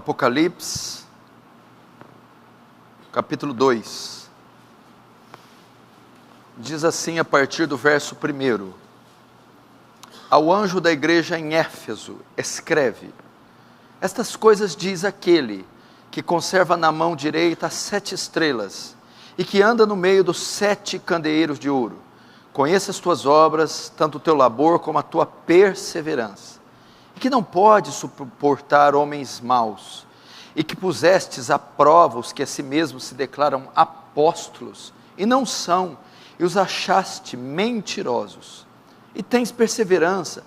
Apocalipse, capítulo 2, diz assim a partir do verso 1: Ao anjo da igreja em Éfeso, escreve: Estas coisas diz aquele que conserva na mão direita as 7 estrelas, e que anda no meio dos 7 candeeiros de ouro. Conheça as tuas obras, tanto o teu labor como a tua perseverança, e que não podes suportar homens maus, e que pusestes à prova os que a si mesmos se declaram apóstolos, e não são, e os achaste mentirosos, e tens perseverança,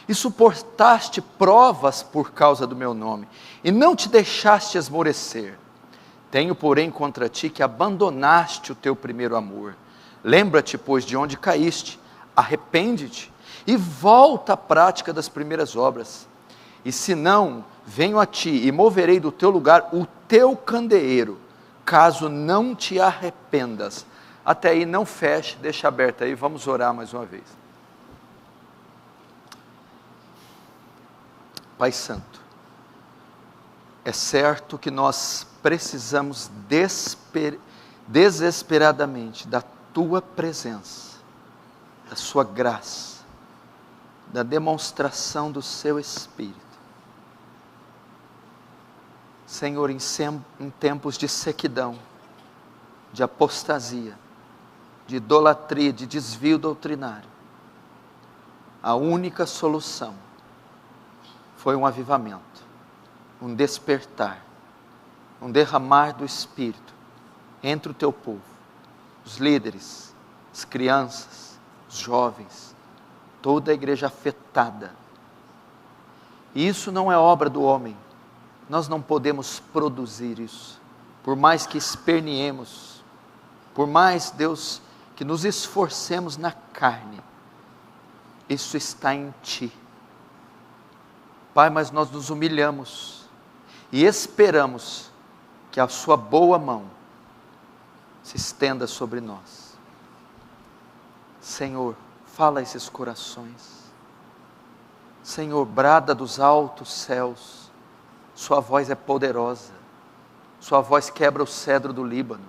e suportaste provas por causa do meu nome, e não te deixaste esmorecer. Tenho, porém, contra ti que abandonaste o teu primeiro amor. Lembra-te, pois, de onde caíste, arrepende-te, e volta à prática das primeiras obras. E se não, venho a ti e moverei do teu lugar o teu candeeiro, caso não te arrependas. Até aí não feche, deixa aberto aí, vamos orar mais uma vez. Pai Santo, é certo que nós precisamos desesperadamente da tua presença, da sua graça, da demonstração do seu Espírito. Senhor, em tempos de sequidão, de apostasia, de idolatria, de desvio doutrinário, a única solução foi um avivamento, um despertar, um derramar do Espírito entre o teu povo, os líderes, as crianças, os jovens, toda a igreja afetada. E isso não é obra do homem, nós não podemos produzir isso, por mais que esperneemos, por mais, Deus, que nos esforcemos na carne, isso está em ti. Pai, mas nós nos humilhamos e esperamos que a sua boa mão se estenda sobre nós. Senhor, fala a esses corações. Senhor, brada dos altos céus, sua voz é poderosa, sua voz quebra o cedro do Líbano,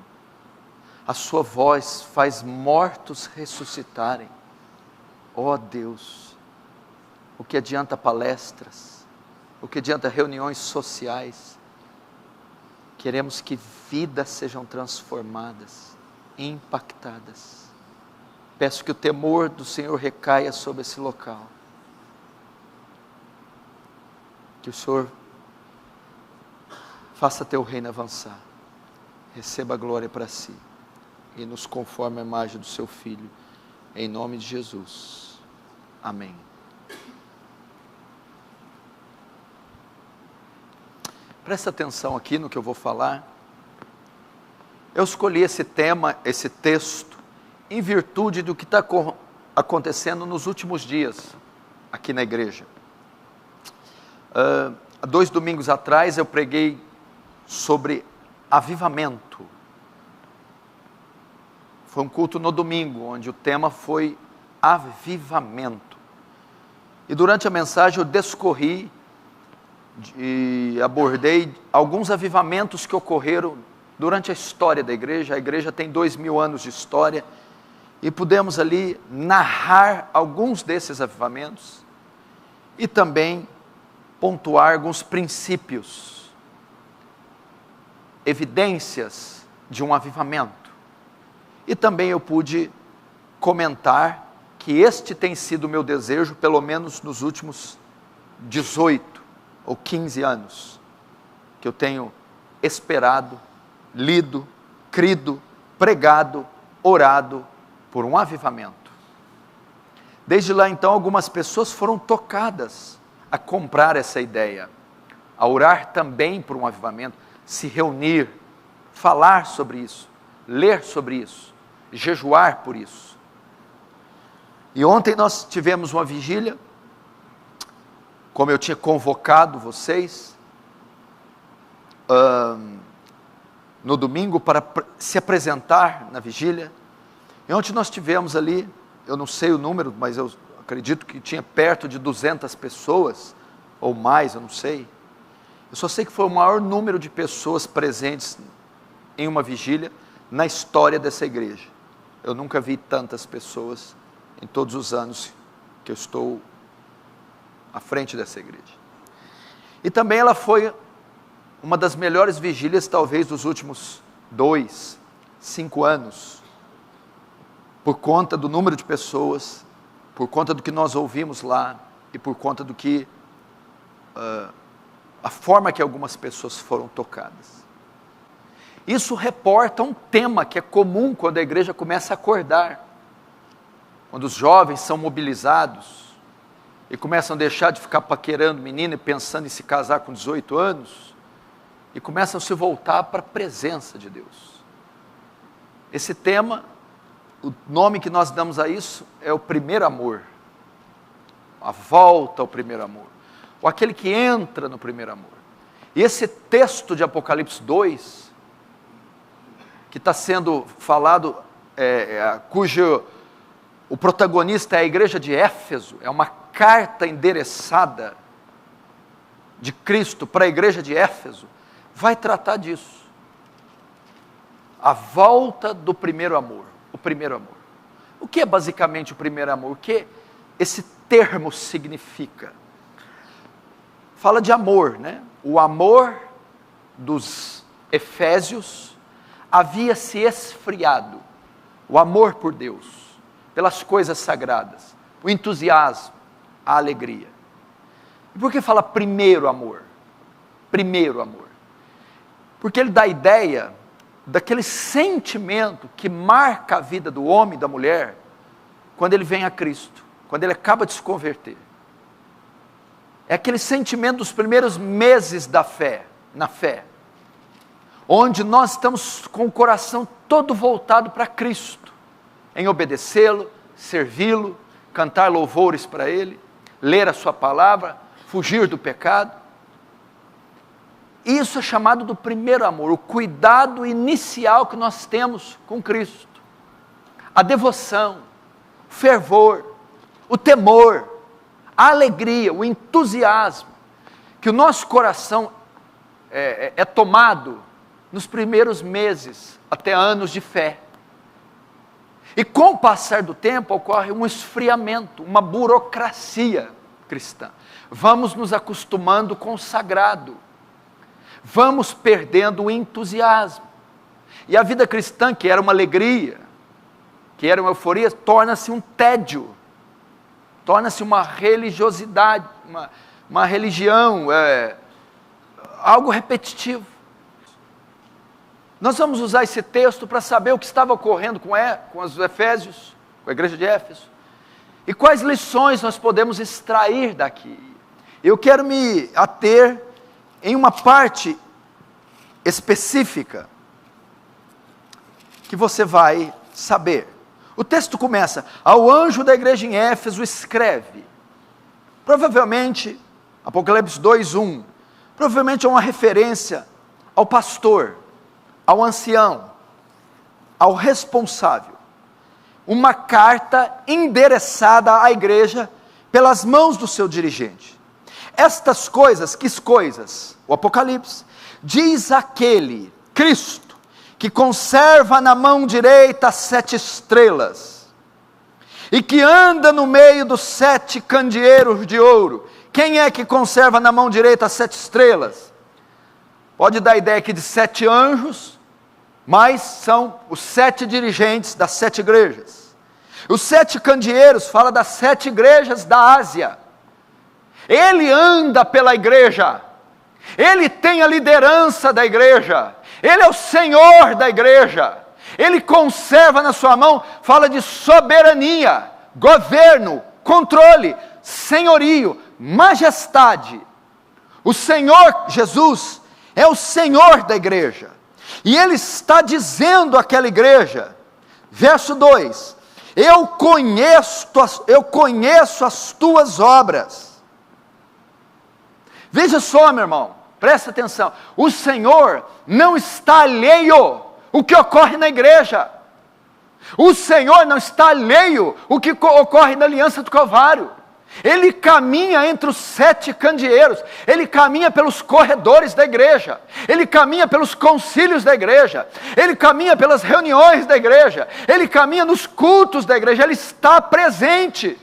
a sua voz faz mortos ressuscitarem. Ó Deus, o que adianta palestras, o que adianta reuniões sociais? Queremos que vidas sejam transformadas, impactadas. Peço que o temor do Senhor recaia sobre esse local. Que o Senhor faça teu reino avançar. Receba a glória para si. E nos conforme a imagem do seu Filho. Em nome de Jesus. Amém. Presta atenção aqui no que eu vou falar. Eu escolhi esse tema, esse texto, em virtude do que está acontecendo nos últimos dias, aqui na igreja. 2 domingos atrás eu preguei sobre avivamento. Foi um culto no domingo, onde o tema foi avivamento. E durante a mensagem eu discorri e abordei alguns avivamentos que ocorreram durante a história da igreja. A igreja tem 2000 anos de história, e pudemos ali narrar alguns desses avivamentos, e também pontuar alguns princípios, evidências de um avivamento. E também eu pude comentar que este tem sido o meu desejo, pelo menos nos últimos 18 ou 15 anos, que eu tenho esperado, lido, crido, pregado, orado por um avivamento. Desde lá então algumas pessoas foram tocadas a comprar essa ideia, a orar também por um avivamento, se reunir, falar sobre isso, ler sobre isso, jejuar por isso. E ontem nós tivemos uma vigília, como eu tinha convocado vocês, no domingo, para se apresentar na vigília. E ontem nós tivemos ali, eu não sei o número, mas eu acredito que tinha perto de 200 pessoas, ou mais, eu não sei. Eu só sei que foi o maior número de pessoas presentes em uma vigília na história dessa igreja. Eu nunca vi tantas pessoas em todos os anos que eu estou à frente dessa igreja. E também ela foi uma das melhores vigílias, talvez, dos últimos 2, 5 anos, por conta do número de pessoas, por conta do que nós ouvimos lá, e por conta do que, a forma que algumas pessoas foram tocadas. Isso reporta um tema que é comum quando a igreja começa a acordar, quando os jovens são mobilizados, e começam a deixar de ficar paquerando menina e pensando em se casar com 18 anos, e começam a se voltar para a presença de Deus. Esse tema, o nome que nós damos a isso é o primeiro amor, a volta ao primeiro amor, ou aquele que entra no primeiro amor. E esse texto de Apocalipse 2, que está sendo falado, cujo o protagonista é a igreja de Éfeso, é uma carta endereçada de Cristo para a igreja de Éfeso, vai tratar disso. A volta do primeiro amor, o primeiro amor. O que é basicamente o primeiro amor? O que esse termo significa? Fala de amor, né? O amor dos efésios havia se esfriado. O amor por Deus, pelas coisas sagradas, o entusiasmo, a alegria. E por que fala primeiro amor? Primeiro amor. Porque ele dá a ideia daquele sentimento que marca a vida do homem e da mulher quando ele vem a Cristo, quando ele acaba de se converter. É aquele sentimento dos primeiros meses da fé, na fé, onde nós estamos com o coração todo voltado para Cristo, em obedecê-lo, servi-lo, cantar louvores para Ele, ler a sua palavra, fugir do pecado. Isso é chamado do primeiro amor, o cuidado inicial que nós temos com Cristo. A devoção, o fervor, o temor, a alegria, o entusiasmo, que o nosso coração é tomado nos primeiros meses, até anos de fé. E com o passar do tempo ocorre um esfriamento, uma burocracia cristã. Vamos nos acostumando com o sagrado. Vamos perdendo o entusiasmo. E a vida cristã, que era uma alegria, que era uma euforia, torna-se um tédio. Torna-se uma religiosidade, uma religião, algo repetitivo. Nós vamos usar esse texto para saber o que estava ocorrendo com os Efésios, com a igreja de Éfeso, e quais lições nós podemos extrair daqui. Eu quero me ater em uma parte específica, que você vai saber. O texto começa: ao anjo da igreja em Éfeso escreve. Provavelmente, Apocalipse 2:1, provavelmente é uma referência ao pastor, ao ancião, ao responsável. Uma carta endereçada à igreja pelas mãos do seu dirigente. Estas coisas, que coisas? O Apocalipse diz aquele, Cristo, que conserva na mão direita as 7 estrelas, e que anda no meio dos 7 candeeiros de ouro. Quem é que conserva na mão direita as 7 estrelas? Pode dar a ideia aqui de 7 anjos, mas são os 7 dirigentes das 7 igrejas. Os 7 candeeiros fala das 7 igrejas da Ásia. Ele anda pela igreja, ele tem a liderança da igreja, ele é o Senhor da igreja, ele conserva na sua mão, fala de soberania, governo, controle, senhorio, majestade. O Senhor Jesus é o Senhor da igreja, e Ele está dizendo àquela igreja, verso 2, eu conheço as tuas obras. Veja só, meu irmão, presta atenção, o Senhor não está alheio o que ocorre na igreja, o Senhor não está alheio o que ocorre na aliança do Calvário, Ele caminha entre os 7 candeeiros, ele caminha pelos corredores da igreja, ele caminha pelos concílios da igreja, ele caminha pelas reuniões da igreja, ele caminha nos cultos da igreja, ele está presente.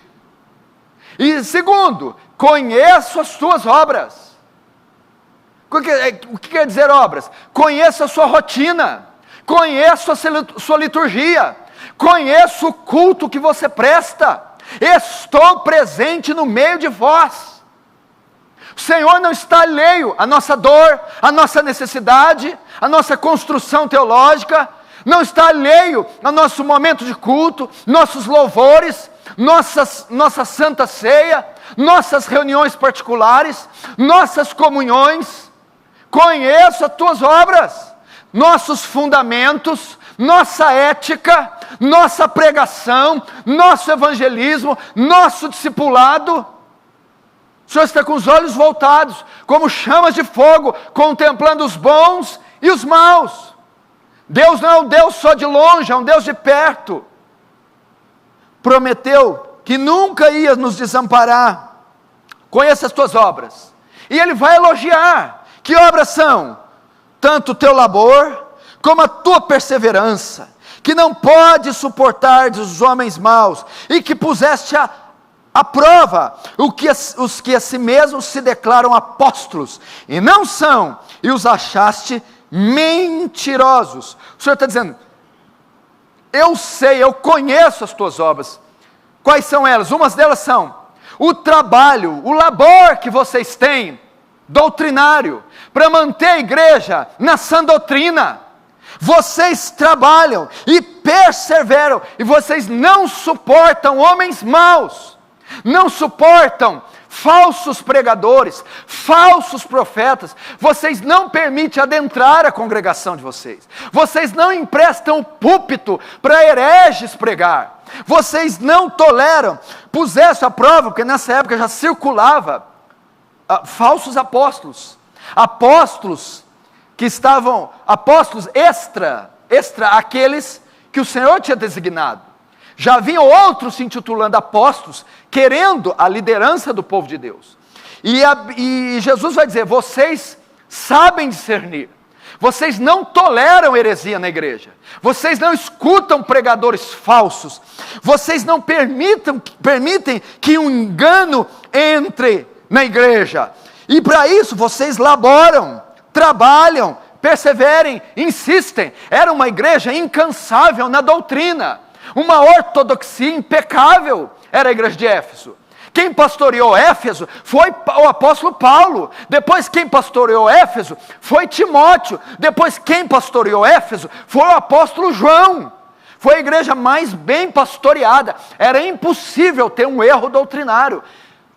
E segundo, conheço as suas obras. O que quer dizer obras? Conheço a sua rotina, conheço a sua liturgia, conheço o culto que você presta. Estou presente no meio de vós. O Senhor não está alheio à nossa dor, à nossa necessidade, à nossa construção teológica, não está alheio ao nosso momento de culto, nossos louvores, nossa santa ceia, nossas reuniões particulares, nossas comunhões. Conheço as tuas obras, nossos fundamentos, nossa ética, nossa pregação, nosso evangelismo, nosso discipulado. O Senhor está com os olhos voltados, como chamas de fogo, contemplando os bons e os maus. Deus não é um Deus só de longe, é um Deus de perto. Prometeu que nunca ia nos desamparar. Conheça as tuas obras. E Ele vai elogiar. Que obras são? Tanto o teu labor, como a tua perseverança, que não pode suportar os homens maus, e que puseste à prova os que a si mesmos se declaram apóstolos, e não são, e os achaste mentirosos. O Senhor está dizendo, eu sei, eu conheço as tuas obras. Quais são elas? Umas delas são o trabalho, o labor que vocês têm, doutrinário, para manter a igreja na sã doutrina. Vocês trabalham e perseveram, e vocês não suportam homens maus, não suportam falsos pregadores, falsos profetas. Vocês não permitem adentrar a congregação de vocês, vocês não emprestam púlpito para hereges pregar, vocês não toleram. Pusesse à prova, porque nessa época já circulava falsos apóstolos, apóstolos que estavam, apóstolos extra aqueles que o Senhor tinha designado. Já vinham outros se intitulando apóstolos, querendo a liderança do povo de Deus. E Jesus vai dizer, vocês sabem discernir, vocês não toleram heresia na igreja, vocês não escutam pregadores falsos, vocês não permitem que um engano entre na igreja, e para isso vocês laboram, trabalham, perseverem, insistem. Era uma igreja incansável na doutrina, uma ortodoxia impecável era a igreja de Éfeso. Quem pastoreou Éfeso foi o apóstolo Paulo. Depois quem pastoreou Éfeso foi Timóteo. Depois quem pastoreou Éfeso foi o apóstolo João. Foi a igreja mais bem pastoreada. Era impossível ter um erro doutrinário.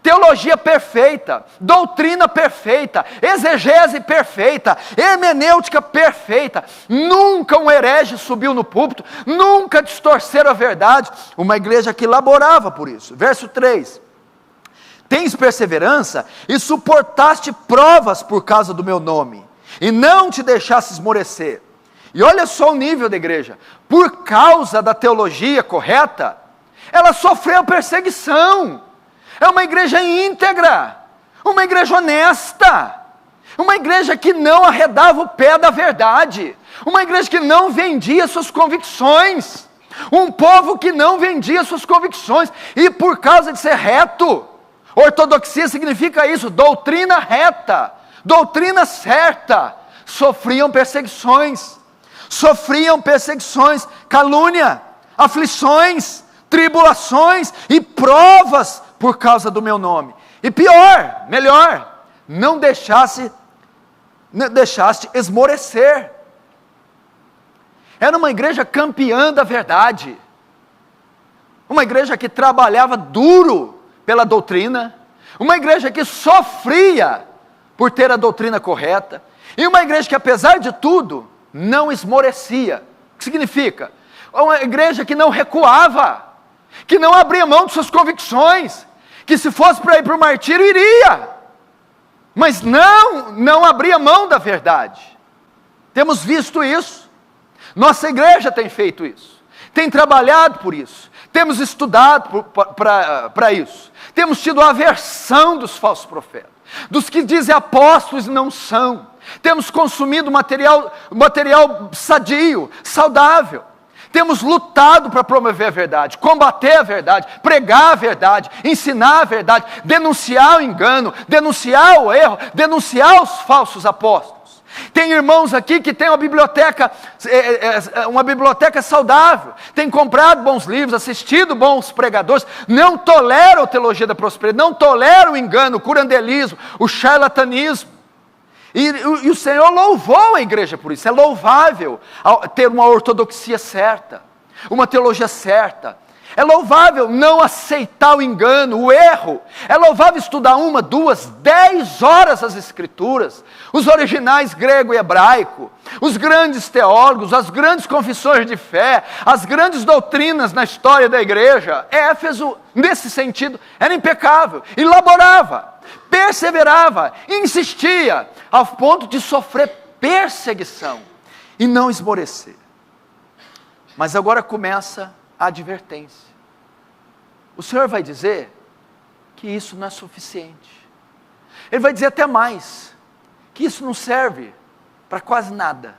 Teologia perfeita, doutrina perfeita, exegese perfeita, hermenêutica perfeita. Nunca um herege subiu no púlpito, nunca distorceram a verdade. Uma igreja que laborava por isso. Verso 3: tens perseverança e suportaste provas por causa do meu nome, e não te deixaste esmorecer. E olha só o nível da igreja. Por causa da teologia correta, ela sofreu perseguição. É uma igreja íntegra, uma igreja honesta, uma igreja que não arredava o pé da verdade, uma igreja que não vendia suas convicções, um povo que não vendia suas convicções, e por causa de ser reto, ortodoxia significa isso, doutrina reta, doutrina certa, sofriam perseguições, calúnia, aflições, tribulações e provas por causa do meu nome. E pior, melhor, não deixaste esmorecer. Era uma igreja campeã da verdade, uma igreja que trabalhava duro pela doutrina, uma igreja que sofria por ter a doutrina correta, e uma igreja que apesar de tudo, não esmorecia. O que significa? Uma igreja que não recuava, que não abria mão de suas convicções, que se fosse para ir para o martírio, iria, mas não abria mão da verdade. Temos visto isso, nossa igreja tem feito isso, tem trabalhado por isso, temos estudado para isso, Temos tido aversão dos falsos profetas, dos que dizem apóstolos e não são. Temos consumido material sadio, saudável. Temos lutado para promover a verdade, combater a verdade, pregar a verdade, ensinar a verdade, denunciar o engano, denunciar o erro, denunciar os falsos apóstolos. Tem irmãos aqui que têm uma biblioteca saudável, têm comprado bons livros, assistido bons pregadores, não toleram a teologia da prosperidade, não toleram o engano, o curandelismo, o charlatanismo. E o Senhor louvou a igreja por isso. É louvável ter uma ortodoxia certa, uma teologia certa. É louvável não aceitar o engano, o erro. É louvável estudar 1, 2, 10 horas as Escrituras, os originais grego e hebraico, os grandes teólogos, as grandes confissões de fé, as grandes doutrinas na história da igreja. Éfeso, nesse sentido, era impecável, elaborava, perseverava, insistia, ao ponto de sofrer perseguição e não esmorecer. Mas agora começa a advertência. O Senhor vai dizer que isso não é suficiente. Ele vai dizer até mais, que isso não serve para quase nada.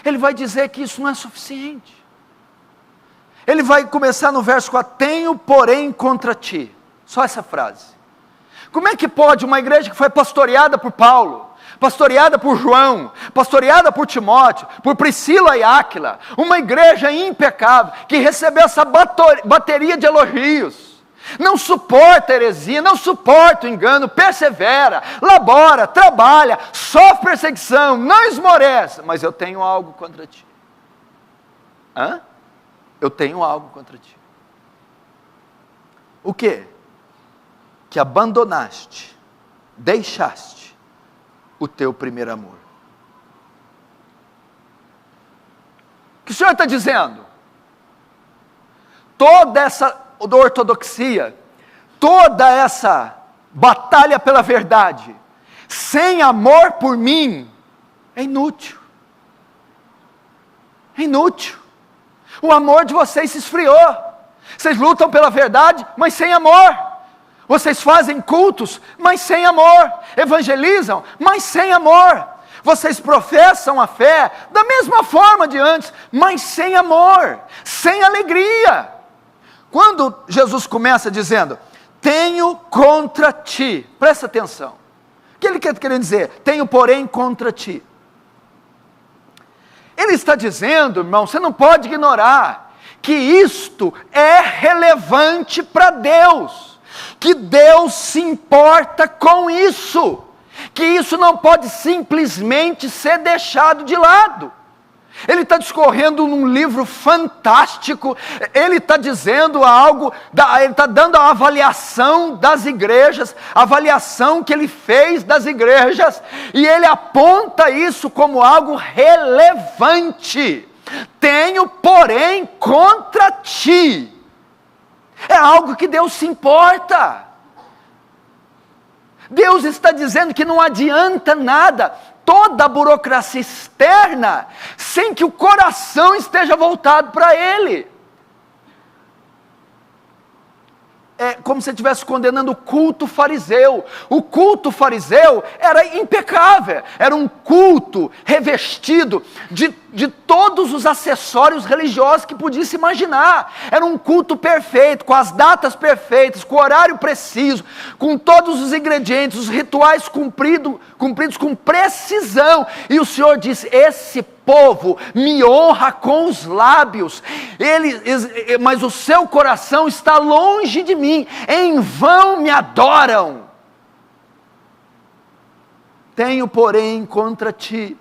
Ele vai dizer que isso não é suficiente. Ele vai começar no verso 4, tenho porém contra ti. Só essa frase. Como é que pode uma igreja que foi pastoreada por Paulo, pastoreada por João, pastoreada por Timóteo, por Priscila e Áquila, uma igreja impecável, que recebeu essa bateria de elogios, não suporta heresia, não suporta o engano, persevera, labora, trabalha, sofre perseguição, não esmorece, mas eu tenho algo contra ti. Eu tenho algo contra ti. O quê? Que abandonaste, deixaste o teu primeiro amor. O que o Senhor está dizendo? Toda essa ortodoxia, toda essa batalha pela verdade, sem amor por mim, é inútil. É inútil. O amor de vocês se esfriou. Vocês lutam pela verdade, mas sem amor. Vocês fazem cultos, mas sem amor. Evangelizam, mas sem amor. Vocês professam a fé da mesma forma de antes, mas sem amor, sem alegria. Quando Jesus começa dizendo, tenho contra ti, presta atenção. O que ele quer querendo dizer? Tenho porém contra ti. Ele está dizendo, irmão, você não pode ignorar, que isto é relevante para Deus. Que Deus se importa com isso, que isso não pode simplesmente ser deixado de lado. Ele está discorrendo num livro fantástico, ele está dizendo algo, ele está dando a avaliação das igrejas, a avaliação que ele fez das igrejas, e ele aponta isso como algo relevante. Tenho, porém, contra ti. É algo que Deus se importa. Deus está dizendo que não adianta nada, toda a burocracia externa, sem que o coração esteja voltado para Ele. É como se ele estivesse condenando o culto fariseu. O culto fariseu era impecável, era um culto revestido de todos os acessórios religiosos que podia se imaginar. Era um culto perfeito, com as datas perfeitas, com o horário preciso, com todos os ingredientes, os rituais cumpridos com precisão. E o Senhor diz, esse povo me honra com os lábios, mas o seu coração está longe de mim, em vão me adoram. Tenho, porém, contra ti.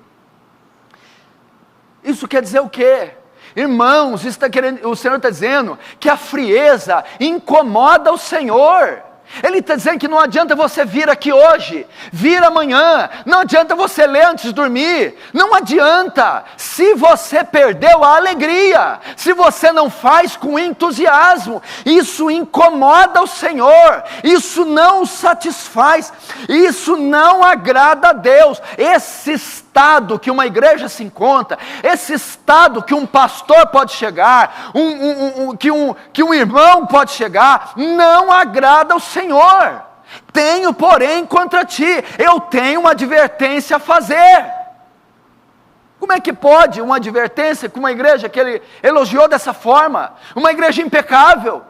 Isso quer dizer o quê? Irmãos, o Senhor está dizendo que a frieza incomoda o Senhor. Ele está dizendo que não adianta você vir aqui hoje, vir amanhã, não adianta você ler antes de dormir, não adianta, se você perdeu a alegria, se você não faz com entusiasmo, isso incomoda o Senhor, isso não o satisfaz, isso não agrada a Deus. Esses estado que uma igreja se encontra, esse estado que um pastor pode chegar, que um irmão pode chegar, não agrada ao Senhor. Tenho, porém, contra ti, eu tenho uma advertência a fazer. Como é que pode uma advertência com uma igreja que ele elogiou dessa forma? Uma igreja impecável.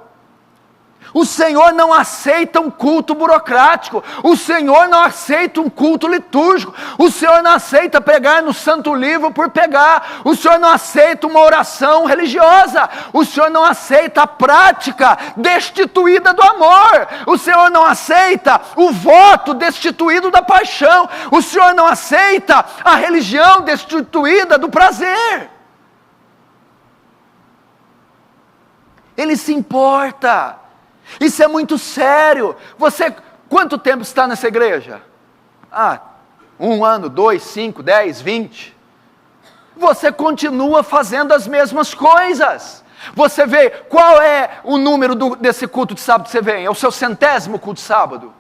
O Senhor não aceita um culto burocrático, o Senhor não aceita um culto litúrgico, o Senhor não aceita pregar no Santo Livro por pegar, o Senhor não aceita uma oração religiosa, o Senhor não aceita a prática destituída do amor, o Senhor não aceita o voto destituído da paixão, o Senhor não aceita a religião destituída do prazer. Ele se importa. Isso é muito sério. Você, quanto tempo está nessa igreja? 1 ano, 2, 5, 10, 20. Você continua fazendo as mesmas coisas. Você vê, qual é o número desse culto de sábado que você vem? É o seu 100º culto de sábado?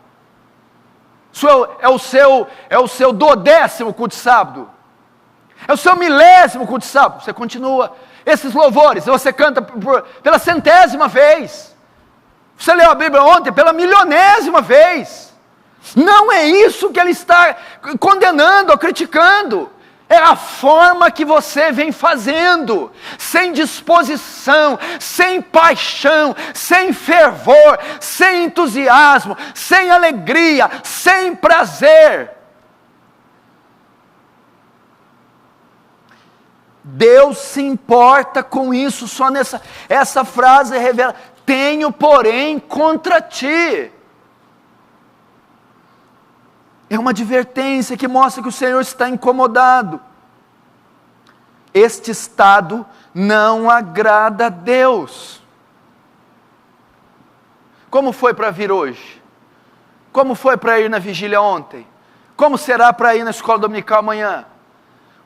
É o seu 12º culto de sábado? É o seu 1000º culto de sábado? Você continua. Esses louvores, você canta pela 100ª vez. Você leu a Bíblia ontem pela 1000ª vez. Não é isso que ele está condenando ou criticando. É a forma que você vem fazendo, sem disposição, sem paixão, sem fervor, sem entusiasmo, sem alegria, sem prazer. Deus se importa com isso, só essa frase revela: tenho, porém, contra ti. É uma advertência que mostra que o Senhor está incomodado. Este estado não agrada a Deus. Como foi para vir hoje? Como foi para ir na vigília ontem? Como será para ir na escola dominical amanhã?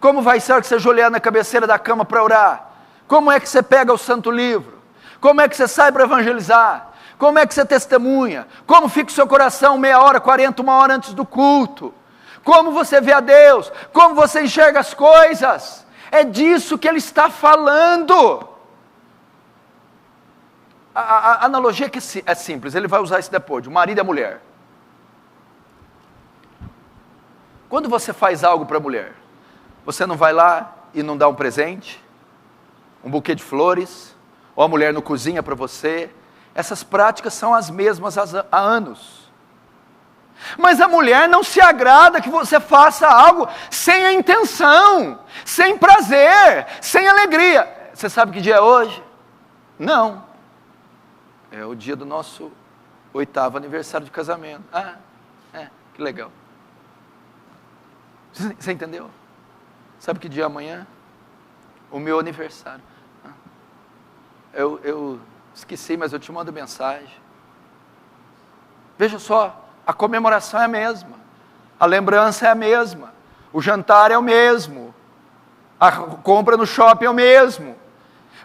Como vai ser que você ajoelhar na cabeceira da cama para orar? Como é que você pega o Santo Livro? Como é que você sai para evangelizar? Como é que você testemunha? Como fica o seu coração 30 hora, 40, 1 hora antes do culto? Como você vê a Deus? Como você enxerga as coisas? É disso que ele está falando. A analogia que é simples, ele vai usar isso depois, de marido e a mulher. Quando você faz algo para a mulher, você não vai lá e não dá um presente? Um buquê de flores? Ou a mulher não cozinha para você? Essas práticas são as mesmas há anos. Mas a mulher não se agrada que você faça algo sem a intenção, sem prazer, sem alegria. Você sabe que dia é hoje? Não. É o dia do nosso 8º aniversário de casamento. Que legal. Você entendeu? Sabe que dia é amanhã? O meu aniversário. Eu esqueci, mas eu te mando mensagem. Veja só, a comemoração é a mesma, a lembrança é a mesma, o jantar é o mesmo, a compra no shopping é o mesmo.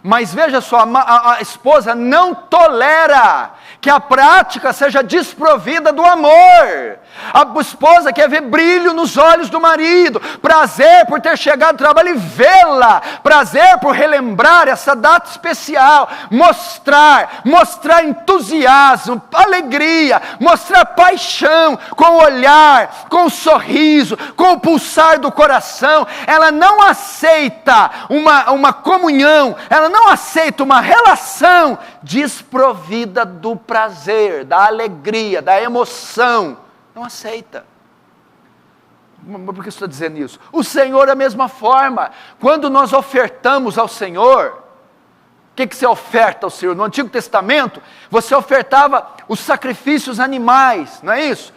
Mas veja só, a esposa não tolera que a prática seja desprovida do amor. A esposa quer ver brilho nos olhos do marido, prazer por ter chegado do trabalho e vê-la, prazer por relembrar essa data especial, mostrar entusiasmo, alegria, mostrar paixão, com o olhar, com o sorriso, com o pulsar do coração. Ela não aceita uma comunhão, ela não aceita uma relação desprovida do prazer, da alegria, da emoção. Não aceita. Por que estou dizendo isso? O Senhor é a mesma forma. Quando nós ofertamos ao Senhor, o que você oferta ao Senhor? No Antigo Testamento, você ofertava os sacrifícios animais, não é isso?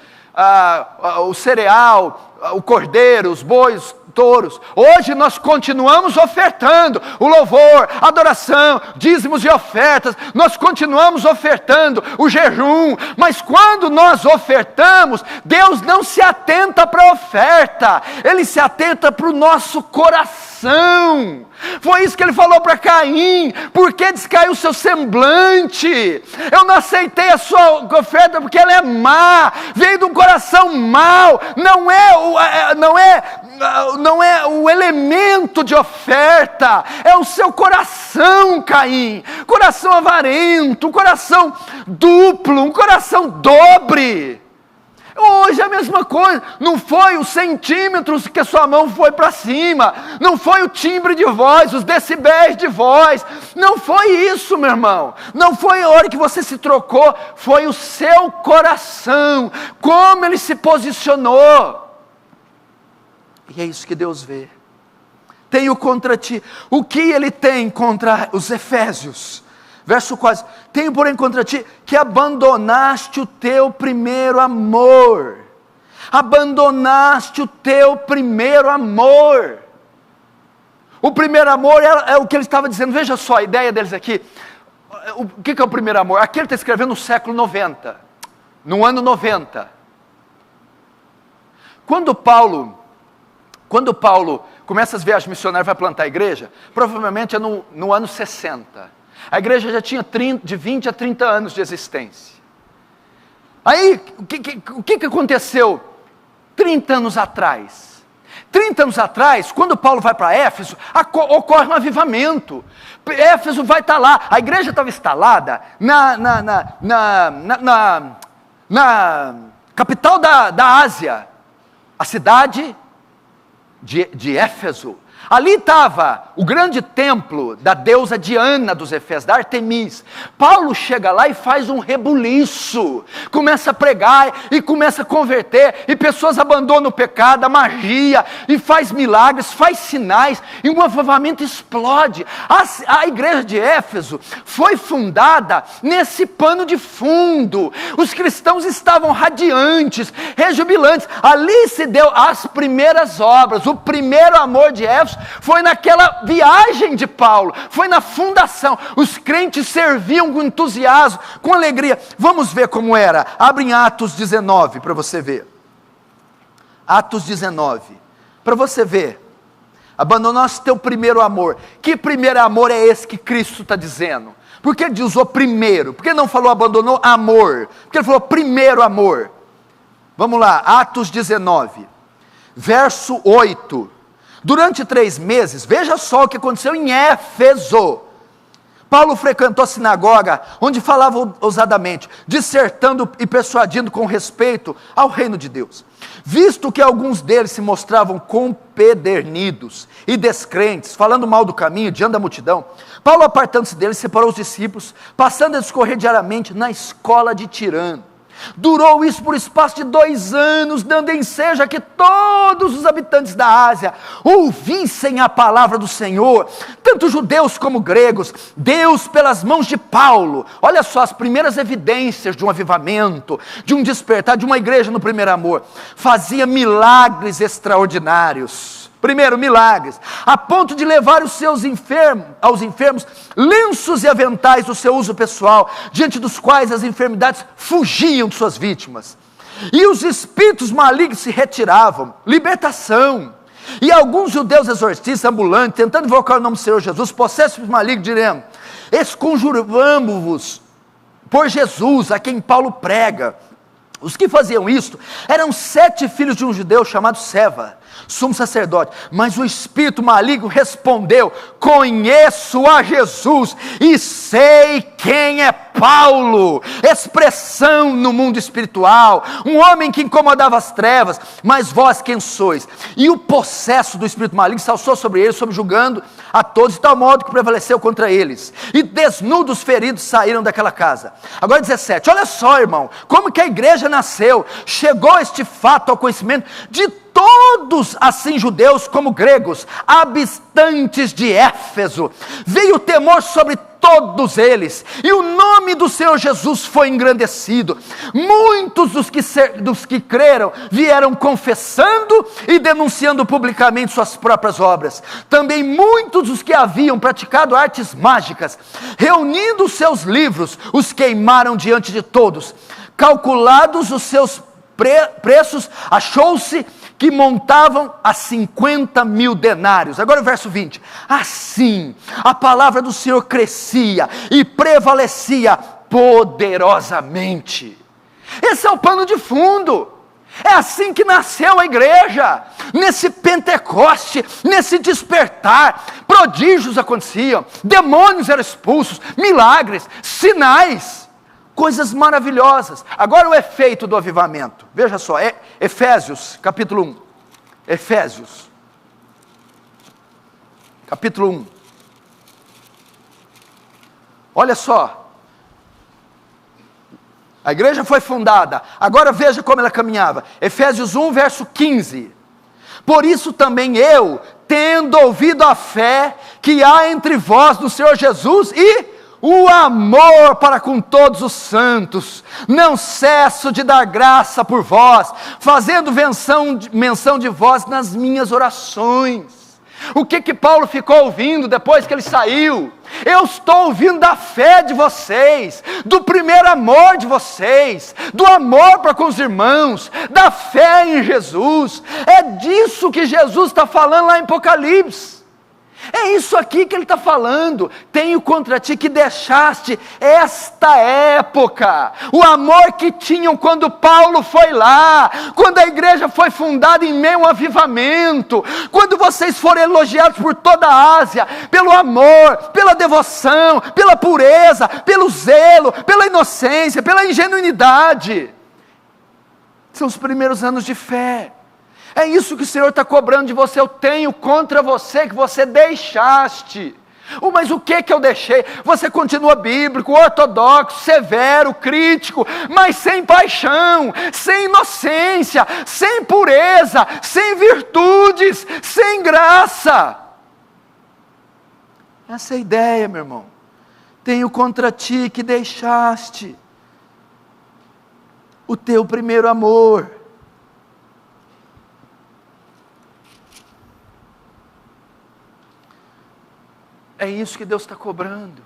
O cereal, o cordeiro, os bois, touros. Hoje nós continuamos ofertando o louvor, a adoração, dízimos e ofertas. Nós continuamos ofertando o jejum. Mas quando nós ofertamos, Deus não se atenta para a oferta. Ele se atenta para o nosso coração. coração. Foi isso que ele falou para Caim: por que descaiu o seu semblante? Eu não aceitei a sua oferta porque ela é má, veio de um coração mau. Não é o elemento de oferta, é o seu coração, Caim. Coração avarento, um coração duplo, um coração dobre. Hoje é a mesma coisa. Não foi os centímetros que a sua mão foi para cima, não foi o timbre de voz, os decibéis de voz, não foi isso, meu irmão. Não foi a hora que você se trocou, foi o seu coração, como ele se posicionou. E é isso que Deus vê. Tenho contra ti. O que ele tem contra os Efésios? Verso 4: tenho porém contra ti que abandonaste o teu primeiro amor. Abandonaste o teu primeiro amor. O primeiro amor é o que ele estava dizendo. Veja só a ideia deles aqui. O que é o primeiro amor? Aqui ele está escrevendo no século 90, no ano 90. Quando Paulo começa as viagens missionárias, vai plantar a igreja, provavelmente é no ano 60. A igreja já tinha de 20 a 30 anos de existência. Aí, o que aconteceu 30 anos atrás? 30 anos atrás, quando Paulo vai para Éfeso, ocorre um avivamento. Éfeso vai estar lá. A igreja estava instalada na capital da Ásia, a cidade de Éfeso. Ali estava o grande templo da deusa Diana dos Efésios, da Artemis. Paulo chega lá e faz um rebuliço, começa a pregar e começa a converter, e pessoas abandonam o pecado, a magia, e faz milagres, faz sinais, e um avivamento explode. A igreja de Éfeso foi fundada nesse pano de fundo. Os cristãos estavam radiantes, rejubilantes. Ali se deu as primeiras obras. O primeiro amor de Éfeso foi naquela viagem de Paulo, foi na fundação. Os crentes serviam com entusiasmo, com alegria. Vamos ver como era. Abre em Atos 19 para você ver. Atos 19, para você ver. Abandonaste teu primeiro amor. Que primeiro amor é esse que Cristo está dizendo? Por que ele usou primeiro? Por que não falou abandonou amor? Porque ele falou primeiro amor. Vamos lá, Atos 19, verso 8. Durante 3 meses, veja só o que aconteceu em Éfeso. Paulo frequentou a sinagoga, onde falava ousadamente, dissertando e persuadindo com respeito ao reino de Deus. Visto que alguns deles se mostravam compedernidos e descrentes, falando mal do caminho diante da multidão, Paulo, apartando-se deles, separou os discípulos, passando a discorrer diariamente na escola de Tirano. Durou isso por espaço de 2 anos, dando ensejo a que todos os habitantes da Ásia ouvissem a palavra do Senhor, tanto judeus como gregos. Deus, pelas mãos de Paulo, olha só as primeiras evidências de um avivamento, de um despertar, de uma igreja no primeiro amor, fazia milagres extraordinários. Primeiro, milagres, a ponto de levar aos enfermos lenços e aventais do seu uso pessoal, diante dos quais as enfermidades fugiam de suas vítimas. E os espíritos malignos se retiravam. Libertação. E alguns judeus exorcistas ambulantes, tentando invocar o nome do Senhor Jesus, possessos malignos, diriam: esconjuramos-vos por Jesus, a quem Paulo prega. Os que faziam isto eram 7 filhos de um judeu chamado Seva, sumo sacerdote. Mas o espírito maligno respondeu: conheço a Jesus e sei quem é Paulo, expressão no mundo espiritual, um homem que incomodava as trevas, mas vós quem sois? E o possesso do espírito maligno se alçou sobre eles, subjugando a todos, de tal modo que prevaleceu contra eles, e desnudos feridos saíram daquela casa. Agora 17, olha só, irmão, como que a igreja nasceu. Chegou este fato ao conhecimento de todos, assim judeus como gregos, habitantes de Éfeso. Veio o temor sobre todos eles, e o nome do Senhor Jesus foi engrandecido. Muitos dos que creram vieram confessando e denunciando publicamente suas próprias obras. Também muitos dos que haviam praticado artes mágicas, reunindo os seus livros, os queimaram diante de todos. Calculados os seus preços, achou-se que montavam a 50.000 denários. Agora o verso 20. Assim, a palavra do Senhor crescia e prevalecia poderosamente. Esse é o pano de fundo. É assim que nasceu a igreja, nesse Pentecoste, nesse despertar. Prodígios aconteciam, demônios eram expulsos, milagres, sinais, coisas maravilhosas. Agora o efeito do avivamento, veja só, Efésios capítulo 1, Efésios capítulo 1, olha só. A igreja foi fundada, agora veja como ela caminhava. Efésios 1, verso 15. Por isso também eu, tendo ouvido a fé que há entre vós no Senhor Jesus e o amor para com todos os santos, não cesso de dar graça por vós, fazendo menção de vós nas minhas orações. O que Paulo ficou ouvindo depois que ele saiu? Eu estou ouvindo da fé de vocês, do primeiro amor de vocês, do amor para com os irmãos, da fé em Jesus. É disso que Jesus está falando lá em Apocalipse. É isso aqui que ele está falando. Tenho contra ti que deixaste esta época, o amor que tinham quando Paulo foi lá, quando a igreja foi fundada em meio a um avivamento, quando vocês foram elogiados por toda a Ásia, pelo amor, pela devoção, pela pureza, pelo zelo, pela inocência, pela ingenuidade. São os primeiros anos de fé. É isso que o Senhor está cobrando de você. Eu tenho contra você que você deixaste. Mas o que eu deixei? Você continua bíblico, ortodoxo, severo, crítico, mas sem paixão, sem inocência, sem pureza, sem virtudes, sem graça. Essa é a ideia, meu irmão. Tenho contra ti que deixaste o teu primeiro amor. É isso que Deus está cobrando.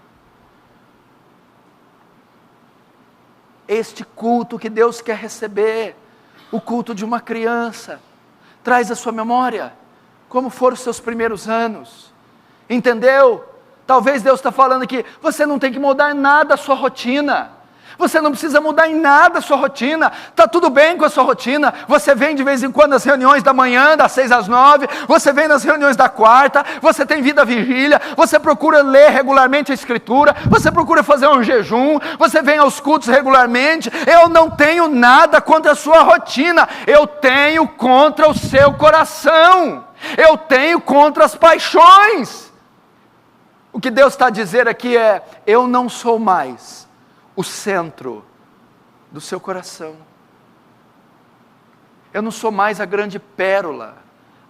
Este culto que Deus quer receber, o culto de uma criança, traz à sua memória como foram os seus primeiros anos. Entendeu? Talvez Deus está falando aqui, você não tem que mudar nada a sua rotina. Você não precisa mudar em nada a sua rotina, está tudo bem com a sua rotina. Você vem de vez em quando nas reuniões da manhã, das 6 às 9, você vem nas reuniões da quarta, você tem vida vigília, você procura ler regularmente a Escritura, você procura fazer um jejum, você vem aos cultos regularmente. Eu não tenho nada contra a sua rotina, eu tenho contra o seu coração, eu tenho contra as paixões. O que Deus está a dizer aqui é, eu não sou mais o centro do seu coração. Eu não sou mais a grande pérola,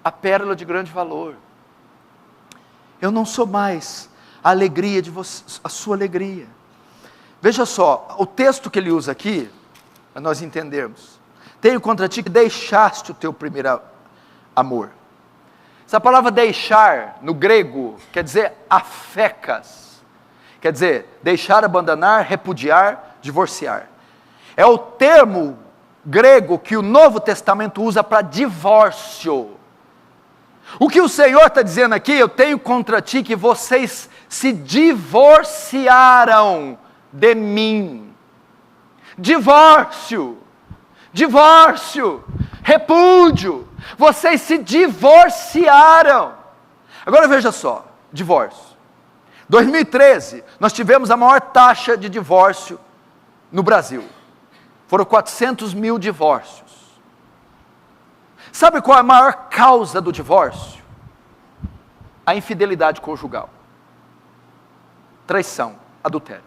a pérola de grande valor. Eu não sou mais a alegria de você, a sua alegria. Veja só, o texto que ele usa aqui, para nós entendermos. Tenho contra ti que deixaste o teu primeiro amor. Essa palavra deixar, no grego, quer dizer afecas. Quer dizer, deixar, abandonar, repudiar, divorciar. É o termo grego que o Novo Testamento usa para divórcio. O que o Senhor está dizendo aqui, eu tenho contra ti que vocês se divorciaram de mim. Divórcio, divórcio, repúdio. Vocês se divorciaram. Agora veja só, divórcio. 2013, nós tivemos a maior taxa de divórcio no Brasil. Foram 400 mil divórcios. Sabe qual é a maior causa do divórcio? A infidelidade conjugal. Traição, adultério.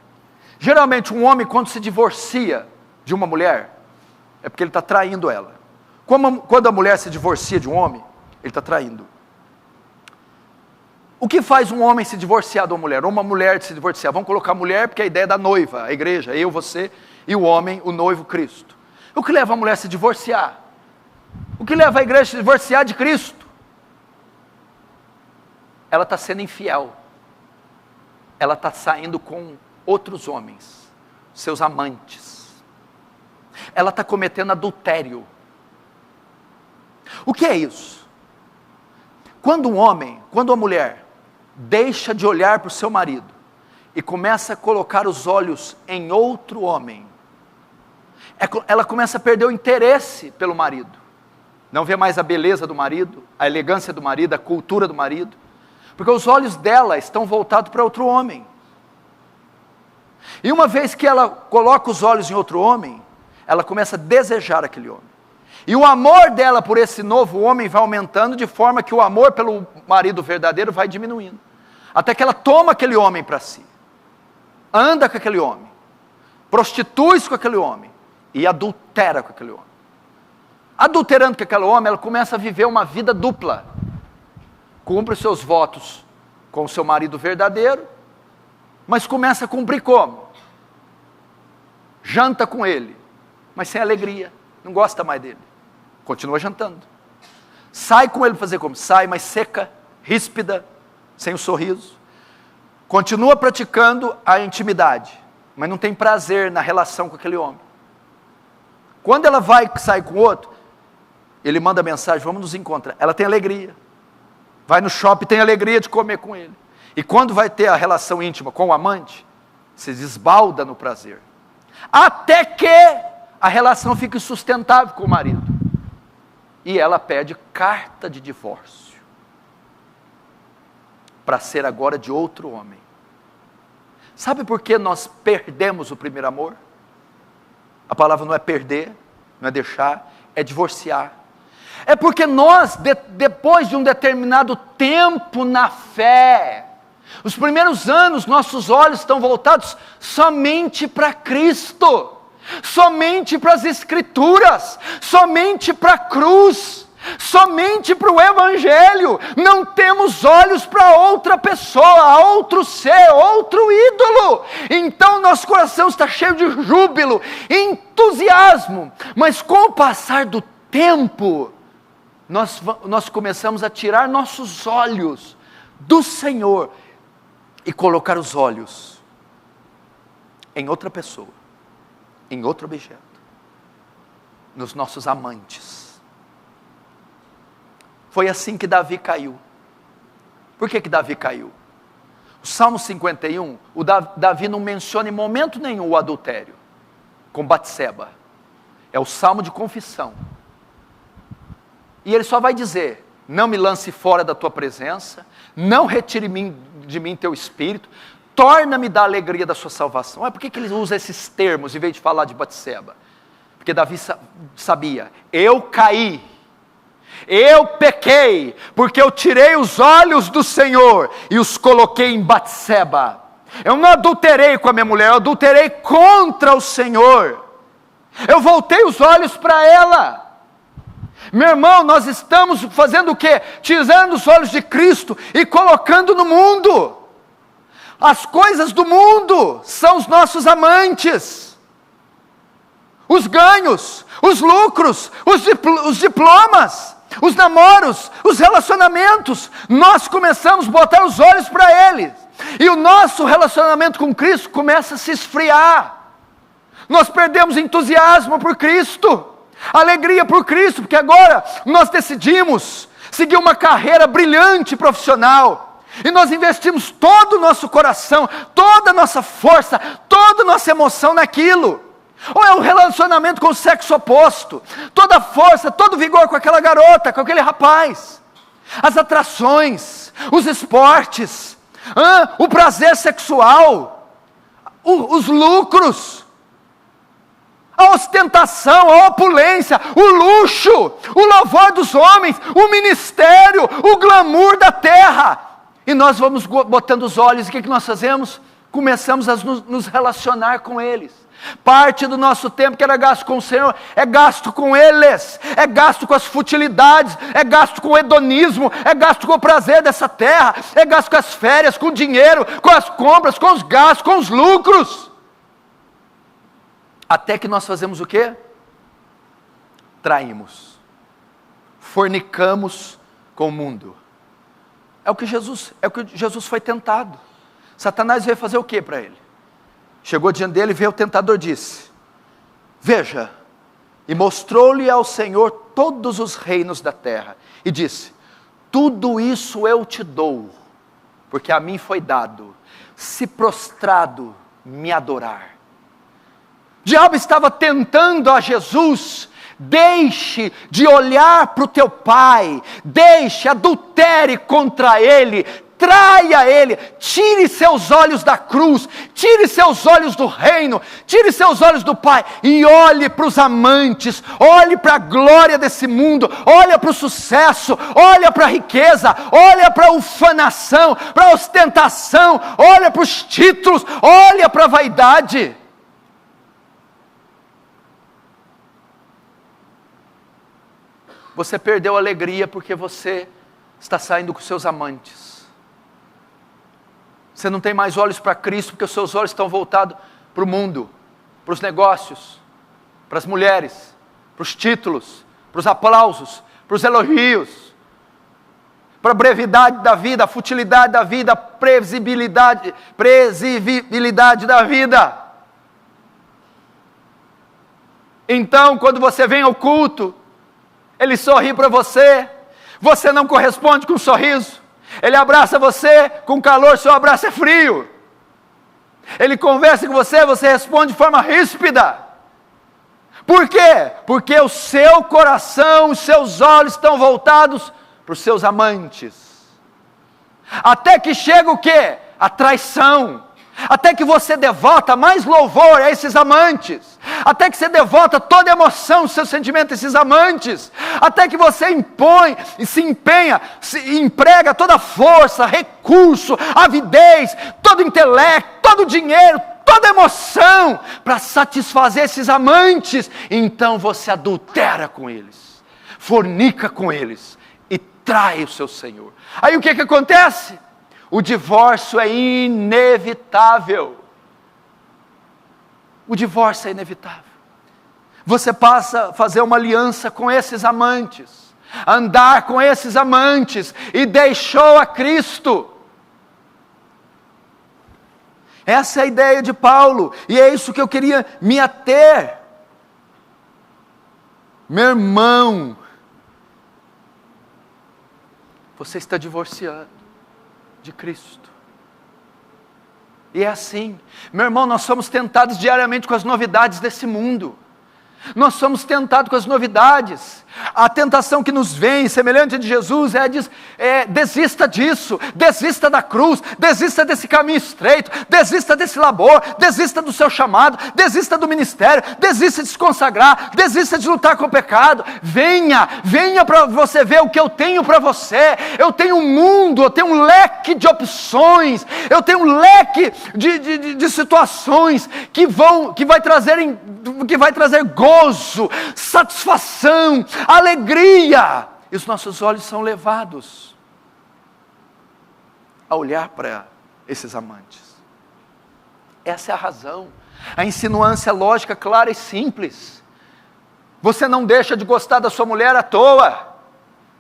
Geralmente um homem, quando se divorcia de uma mulher, é porque ele está traindo ela. Quando a mulher se divorcia de um homem, ele está traindo. O que faz um homem se divorciar de uma mulher? Ou uma mulher se divorciar? Vamos colocar a mulher porque a ideia é da noiva, a igreja, eu, você e o homem, o noivo, Cristo. O que leva a mulher a se divorciar? O que leva a igreja a se divorciar de Cristo? Ela está sendo infiel. Ela está saindo com outros homens, seus amantes. Ela está cometendo adultério. O que é isso? Quando um homem, quando uma mulher deixa de olhar para o seu marido e começa a colocar os olhos em outro homem, ela começa a perder o interesse pelo marido. Não vê mais a beleza do marido, a elegância do marido, a cultura do marido, porque os olhos dela estão voltados para outro homem. E uma vez que ela coloca os olhos em outro homem, ela começa a desejar aquele homem. E o amor dela por esse novo homem vai aumentando, de forma que o amor pelo marido verdadeiro vai diminuindo. Até que ela toma aquele homem para si, anda com aquele homem, prostitui-se com aquele homem e adultera com aquele homem. Adulterando com aquele homem, ela começa a viver uma vida dupla. Cumpre os seus votos com o seu marido verdadeiro, mas começa a cumprir como? Janta com ele, mas sem alegria, não gosta mais dele, continua jantando. Sai com ele para fazer como? Sai, mas seca, ríspida, sem o sorriso. Continua praticando a intimidade, mas não tem prazer na relação com aquele homem. Quando ela vai sair com o outro, ele manda mensagem, vamos nos encontrar. Ela tem alegria, vai no shopping, tem alegria de comer com ele. E quando vai ter a relação íntima com o amante, se esbalda no prazer. Até que a relação fica insustentável com o marido. E ela pede carta de divórcio. Para ser agora de outro homem. Sabe por que nós perdemos o primeiro amor? A palavra não é perder, não é deixar, é divorciar. É porque nós, depois de um determinado tempo na fé, os primeiros anos, nossos olhos estão voltados somente para Cristo, somente para as Escrituras, somente para a cruz, somente para o Evangelho. Não temos olhos para outra pessoa, outro ser, outro ídolo. Então nosso coração está cheio de júbilo, entusiasmo, mas com o passar do tempo, nós começamos a tirar nossos olhos do Senhor e colocar os olhos em outra pessoa, em outro objeto, nos nossos amantes. Foi assim que Davi caiu. Por que Davi caiu? O Salmo 51, Davi não menciona em momento nenhum o adultério com Batseba. É o salmo de confissão. E ele só vai dizer: não me lance fora da tua presença, não retire de mim teu espírito, torna-me da alegria da sua salvação. Por que ele usa esses termos em vez de falar de Batseba? Porque Davi sabia: eu caí, eu pequei, porque eu tirei os olhos do Senhor e os coloquei em Batseba. Eu não adulterei com a minha mulher, eu adulterei contra o Senhor. Eu voltei os olhos para ela. Meu irmão, nós estamos fazendo o quê? Tirando os olhos de Cristo e colocando no mundo. As coisas do mundo são os nossos amantes. Os ganhos, os lucros, os diplomas, os namoros, os relacionamentos. Nós começamos a botar os olhos para eles. E o nosso relacionamento com Cristo começa a se esfriar. Nós perdemos entusiasmo por Cristo, alegria por Cristo, porque agora nós decidimos seguir uma carreira brilhante profissional, e nós investimos todo o nosso coração, toda a nossa força, toda a nossa emoção naquilo. Ou é um relacionamento com o sexo oposto, toda a força, todo o vigor com aquela garota, com aquele rapaz, as atrações, os esportes, o prazer sexual, os lucros, a ostentação, a opulência, o luxo, o louvor dos homens, o ministério, o glamour da terra. E nós vamos botando os olhos, e o que nós fazemos? Começamos a nos relacionar com eles. Parte do nosso tempo que era gasto com o Senhor, é gasto com eles, é gasto com as futilidades, é gasto com o hedonismo, é gasto com o prazer dessa terra, é gasto com as férias, com o dinheiro, com as compras, com os gastos, com os lucros. Até que nós fazemos o quê? Traímos, fornicamos com o mundo. É o que Jesus foi tentado. Satanás veio fazer o que para ele? Chegou diante dele e veio o tentador, disse: veja, E mostrou-lhe ao Senhor todos os reinos da terra, e disse: tudo isso eu te dou, porque a mim foi dado, se prostrado me adorar. O diabo estava tentando a Jesus: deixe de olhar para o teu pai, deixe, adultere contra ele, traia ele, tire seus olhos da cruz, tire seus olhos do reino, tire seus olhos do Pai, e olhe para os amantes, olhe para a glória desse mundo, olhe para o sucesso, olhe para a riqueza, olhe para a ufanação, para a ostentação, olhe para os títulos, olhe para a vaidade. Você perdeu a alegria porque você está saindo com seus amantes. Você não tem mais olhos para Cristo, porque os seus olhos estão voltados para o mundo, para os negócios, para as mulheres, para os títulos, para os aplausos, para os elogios, para a brevidade da vida, a futilidade da vida, a previsibilidade da vida. Então, quando você vem ao culto, ele sorri para você, você não corresponde com um sorriso. Ele abraça você com calor, seu abraço é frio. Ele conversa com você, você responde de forma ríspida. Por quê? Porque o seu coração, os seus olhos estão voltados para os seus amantes. Até que chega o quê? A traição. Até que você devota mais louvor a esses amantes, até que você devota toda a emoção, seu sentimento a esses amantes, até que você impõe e se empenha, se emprega toda a força, recurso, avidez, todo o intelecto, todo o dinheiro, toda a emoção para satisfazer esses amantes. Então você adultera com eles, fornica com eles e trai o seu Senhor. Aí o que acontece? O divórcio é inevitável. O divórcio é inevitável. Você passa a fazer uma aliança com esses amantes, andar com esses amantes, e deixou a Cristo. Essa é a ideia de Paulo, e é isso que eu queria me ater. Meu irmão, você está divorciando de Cristo. E é assim, meu irmão, nós somos tentados diariamente com as novidades desse mundo. Nós somos tentados com as novidades. A tentação que nos vem, semelhante a de Jesus, desista disso, desista da cruz, desista desse caminho estreito, desista desse labor, desista do seu chamado, desista do ministério, desista de se consagrar, desista de lutar com o pecado. Venha para você ver o que eu tenho para você. Eu tenho um mundo, eu tenho um leque de opções, eu tenho um leque de situações que vai trazer gozo, satisfação, alegria. E os nossos olhos são levados a olhar para esses amantes. Essa é a razão. A insinuância lógica, clara e simples. Você não deixa de gostar da sua mulher à toa.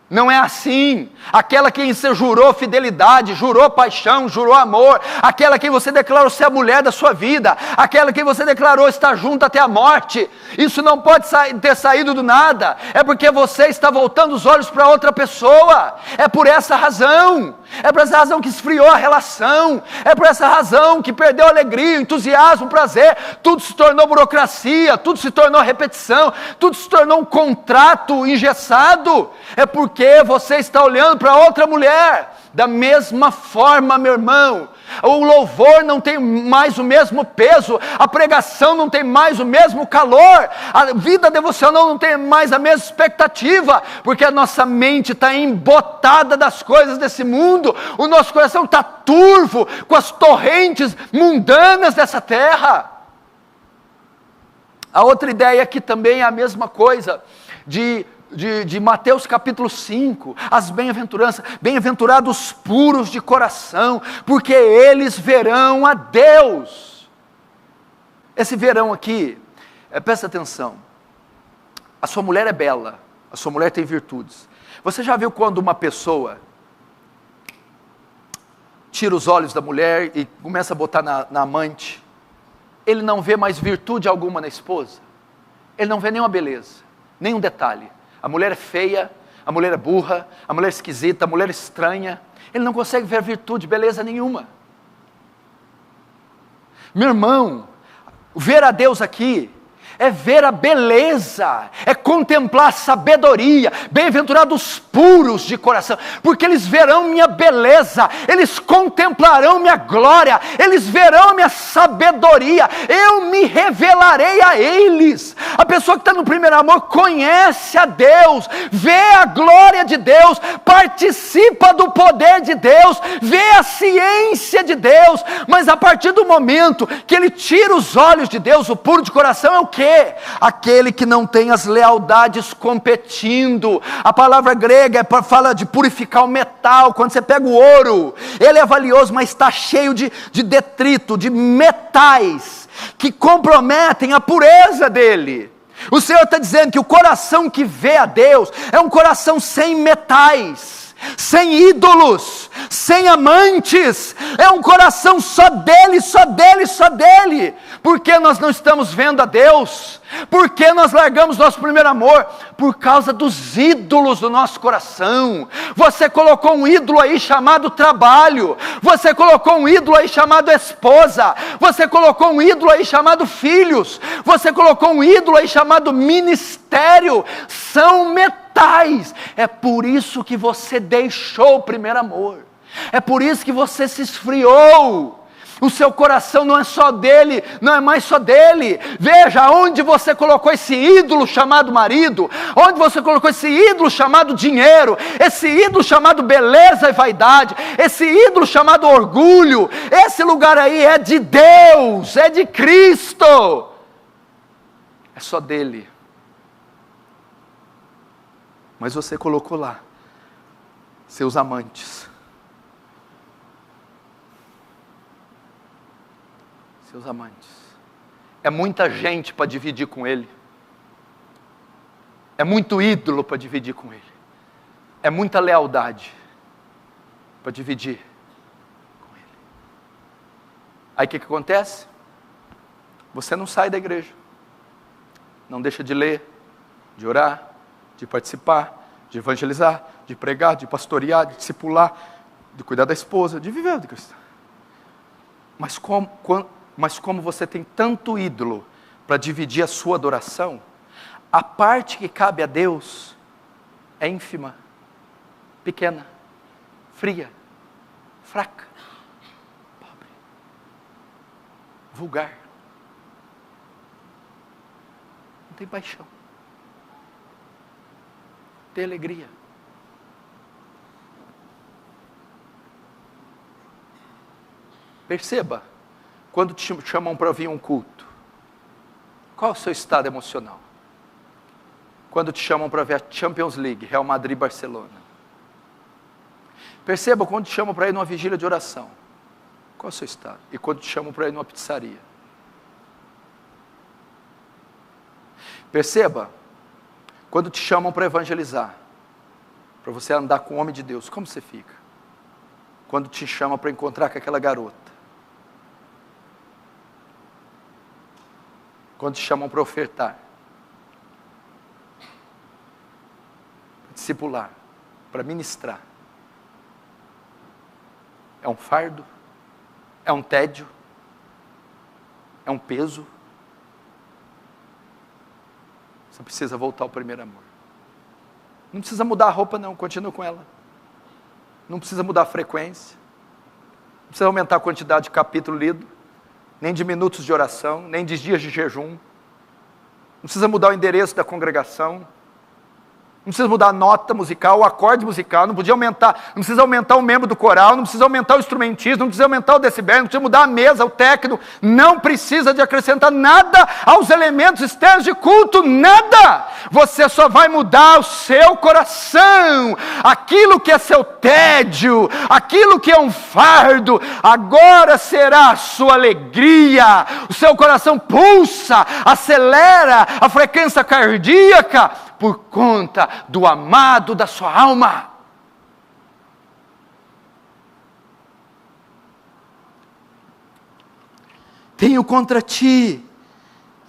Não é assim. Aquela quem você jurou fidelidade, jurou paixão, jurou amor, aquela quem você declarou ser a mulher da sua vida, aquela quem você declarou estar junto até a morte, isso não pode ter saído do nada. É porque você está voltando os olhos para outra pessoa. É por essa razão. É por essa razão que esfriou a relação. É por essa razão que perdeu a alegria, o entusiasmo, o prazer. Tudo se tornou burocracia, tudo se tornou repetição, tudo se tornou um contrato engessado. É porque você está olhando para outra mulher. Da mesma forma, meu irmão, o louvor não tem mais o mesmo peso, a pregação não tem mais o mesmo calor, a vida devocional não tem mais a mesma expectativa, porque a nossa mente está embotada das coisas desse mundo, o nosso coração está turvo com as torrentes mundanas dessa terra. A outra ideia aqui também é a mesma coisa, de Mateus capítulo 5, as bem-aventuranças, bem-aventurados puros de coração, porque eles verão a Deus. Esse verão aqui, presta atenção, a sua mulher é bela, a sua mulher tem virtudes. Você já viu quando uma pessoa tira os olhos da mulher e começa a botar na amante, ele não vê mais virtude alguma na esposa? Ele não vê nenhuma beleza, nenhum detalhe. A mulher é feia, a mulher é burra, a mulher é esquisita, a mulher é estranha. Ele não consegue ver virtude, beleza nenhuma. Meu irmão, ver a Deus aqui é ver a beleza, é contemplar a sabedoria. Bem-aventurados puros de coração, porque eles verão minha beleza, eles contemplarão minha glória, eles verão minha sabedoria, eu me revelarei a eles. A pessoa que está no primeiro amor conhece a Deus, vê a glória de Deus, participa do poder de Deus, vê a ciência de Deus, mas a partir do momento que ele tira os olhos de Deus, o puro de coração é o quê? Aquele que não tem as lealdades competindo. A palavra grega fala de purificar o metal. Quando você pega o ouro, ele é valioso, mas está cheio de detrito, de metais, que comprometem a pureza dele. O Senhor está dizendo que o coração que vê a Deus, é um coração sem metais, sem ídolos, sem amantes, é um coração só dele, só dele, só dele. Por que nós não estamos vendo a Deus? Por que nós largamos nosso primeiro amor? Por causa dos ídolos do nosso coração. Você colocou um ídolo aí chamado trabalho, você colocou um ídolo aí chamado esposa, você colocou um ídolo aí chamado filhos, você colocou um ídolo aí chamado ministério. São metais. É por isso que você deixou o primeiro amor, é por isso que você se esfriou. O seu coração não é só dele, não é mais só dele. Veja onde você colocou esse ídolo chamado marido, onde você colocou esse ídolo chamado dinheiro, esse ídolo chamado beleza e vaidade, esse ídolo chamado orgulho. Esse lugar aí é de Deus, é de Cristo, é só dele. Mas você colocou lá seus amantes, seus amantes. É muita gente para dividir com ele, é muito ídolo para dividir com ele, é muita lealdade para dividir com ele. Aí o que acontece? Você não sai da igreja, não deixa de ler, de orar, de participar, de evangelizar, de pregar, de pastorear, de discipular, de cuidar da esposa, de viver de cristão. Mas como você tem tanto ídolo para dividir a sua adoração, a parte que cabe a Deus é ínfima, pequena, fria, fraca, pobre, vulgar. Não tem paixão, não tem alegria. Perceba, quando te chamam para vir um culto, qual é o seu estado emocional? Quando te chamam para ver a Champions League, Real Madrid e Barcelona. Perceba, quando te chamam para ir numa vigília de oração, qual é o seu estado? E quando te chamam para ir numa pizzaria. Perceba, quando te chamam para evangelizar, para você andar com o homem de Deus, como você fica? Quando te chamam para encontrar com aquela garota. Quando te chamam para ofertar, para discipular, para ministrar. É um fardo? É um tédio? É um peso? Você precisa voltar ao primeiro amor. Não precisa mudar a roupa não, continua com ela. Não precisa mudar a frequência. Não precisa aumentar a quantidade de capítulo lido, nem de minutos de oração, nem de dias de jejum. Não precisa mudar o endereço da congregação. Não precisa mudar a nota musical, o acorde musical, não precisa aumentar o membro do coral, não precisa aumentar o instrumentista, não precisa aumentar o decibel, não precisa mudar a mesa, o técnico, não precisa de acrescentar nada aos elementos externos de culto, nada. Você só vai mudar o seu coração, aquilo que é seu tédio, aquilo que é um fardo, agora será a sua alegria. O seu coração pulsa, acelera a frequência cardíaca, por conta do amado da sua alma. Tenho contra ti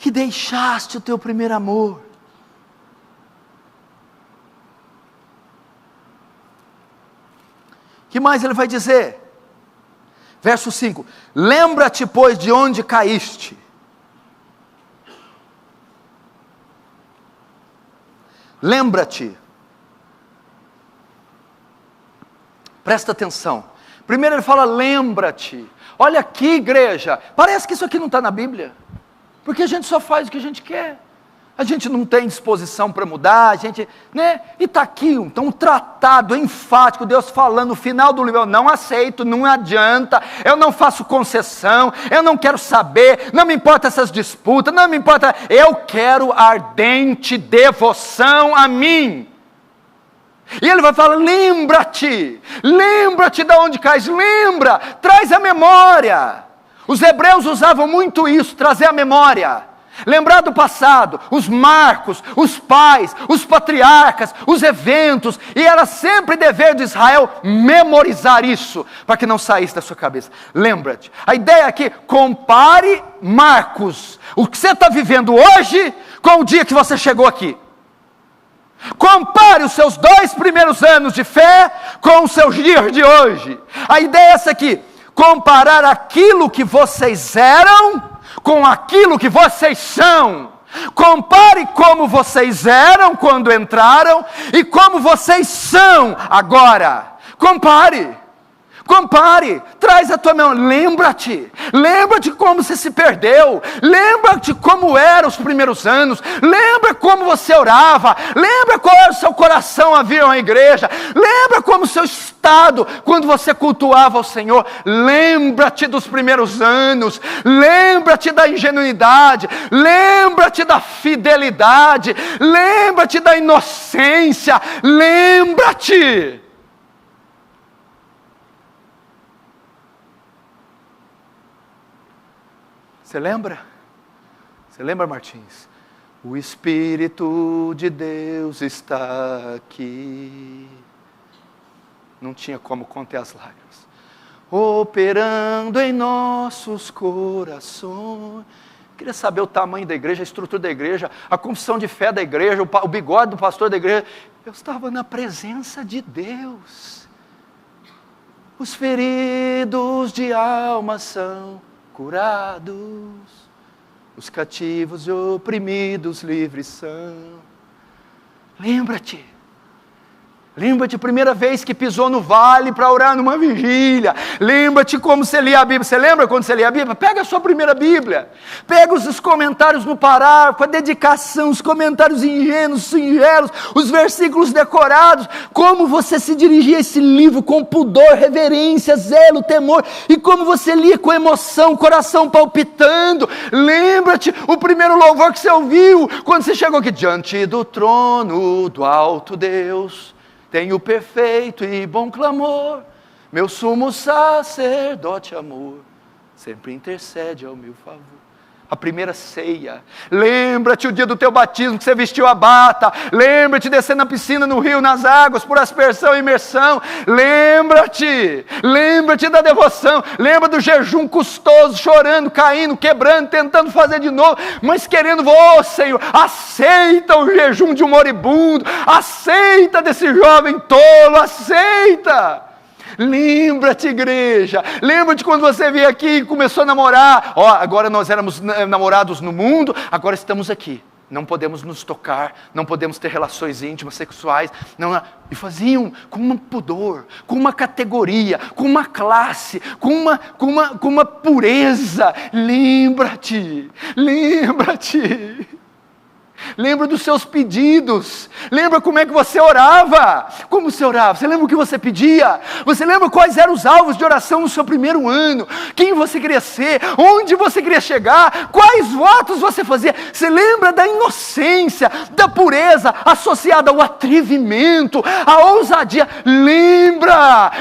que deixaste o teu primeiro amor. Que mais ele vai dizer? Verso 5: lembra-te, pois, de onde caíste. Lembra-te. Presta atenção. Primeiro ele fala, lembra-te. Olha aqui, igreja, parece que isso aqui não está na Bíblia, porque a gente só faz o que a gente quer, a gente não tem disposição para mudar, a gente, né? E está aqui, então, um tratado enfático, Deus falando no final do livro: eu não aceito, não adianta, eu não faço concessão, eu não quero saber, não me importa essas disputas, não me importa, eu quero ardente devoção a mim. E ele vai falar, lembra-te de onde cais, lembra, traz a memória. Os hebreus usavam muito isso, trazer a memória, lembrar do passado, os marcos, os pais, os patriarcas, os eventos, e era sempre dever de Israel memorizar isso, para que não saísse da sua cabeça. Lembra-te, a ideia aqui, compare marcos, o que você está vivendo hoje, com o dia que você chegou aqui. Compare os seus 2 primeiros anos de fé com os seus dias de hoje. A ideia é essa aqui: comparar aquilo que vocês eram com aquilo que vocês são. Compare como vocês eram quando entraram e como vocês são agora. Compare, traz a tua memória, lembra-te como você se perdeu, lembra-te como eram os primeiros anos, lembra como você orava, lembra qual era o seu coração a vir à igreja, lembra como o seu estado quando você cultuava o Senhor, lembra-te dos primeiros anos, lembra-te da ingenuidade, lembra-te da fidelidade, lembra-te da inocência, lembra-te. Você lembra? Você lembra, Martins? O Espírito de Deus está aqui. Não tinha como conter as lágrimas. Operando em nossos corações. Queria saber o tamanho da igreja, a estrutura da igreja, a confissão de fé da igreja, o bigode do pastor da igreja. Eu estava na presença de Deus. Os feridos de alma são curados, os cativos e oprimidos livres são. Lembra-te, a primeira vez que pisou no vale para orar numa vigília. Lembra-te como você lia a Bíblia. Você lembra quando você lia a Bíblia? Pega a sua primeira Bíblia, pega os comentários no parágrafo, a dedicação, os comentários ingênuos, singelos, os versículos decorados, como você se dirigia a esse livro com pudor, reverência, zelo, temor, e como você lia com emoção, coração palpitando. Lembra-te o primeiro louvor que você ouviu, quando você chegou aqui, diante do trono do alto Deus, tenho perfeito e bom clamor, meu sumo sacerdote amor, sempre intercede ao meu favor. A primeira ceia, lembra-te o dia do teu batismo, que você vestiu a bata, lembra-te de descer na piscina, no rio, nas águas, por aspersão e imersão, lembra-te da devoção, lembra do jejum custoso, chorando, caindo, quebrando, tentando fazer de novo, mas querendo, Senhor, aceita o jejum de um moribundo, aceita desse jovem tolo, aceita. Lembra-te, igreja, lembra-te quando você veio aqui e começou a namorar. Agora nós éramos namorados no mundo, agora estamos aqui, não podemos nos tocar, não podemos ter relações íntimas, sexuais, não. E faziam com um pudor, com uma categoria, com uma classe, com uma pureza. Lembra-te. Lembra dos seus pedidos, lembra como é que você orava, você lembra o que você pedia, você lembra quais eram os alvos de oração no seu primeiro ano, quem você queria ser, onde você queria chegar, quais votos você fazia, você lembra da inocência, da pureza, associada ao atrevimento, à ousadia. Lembra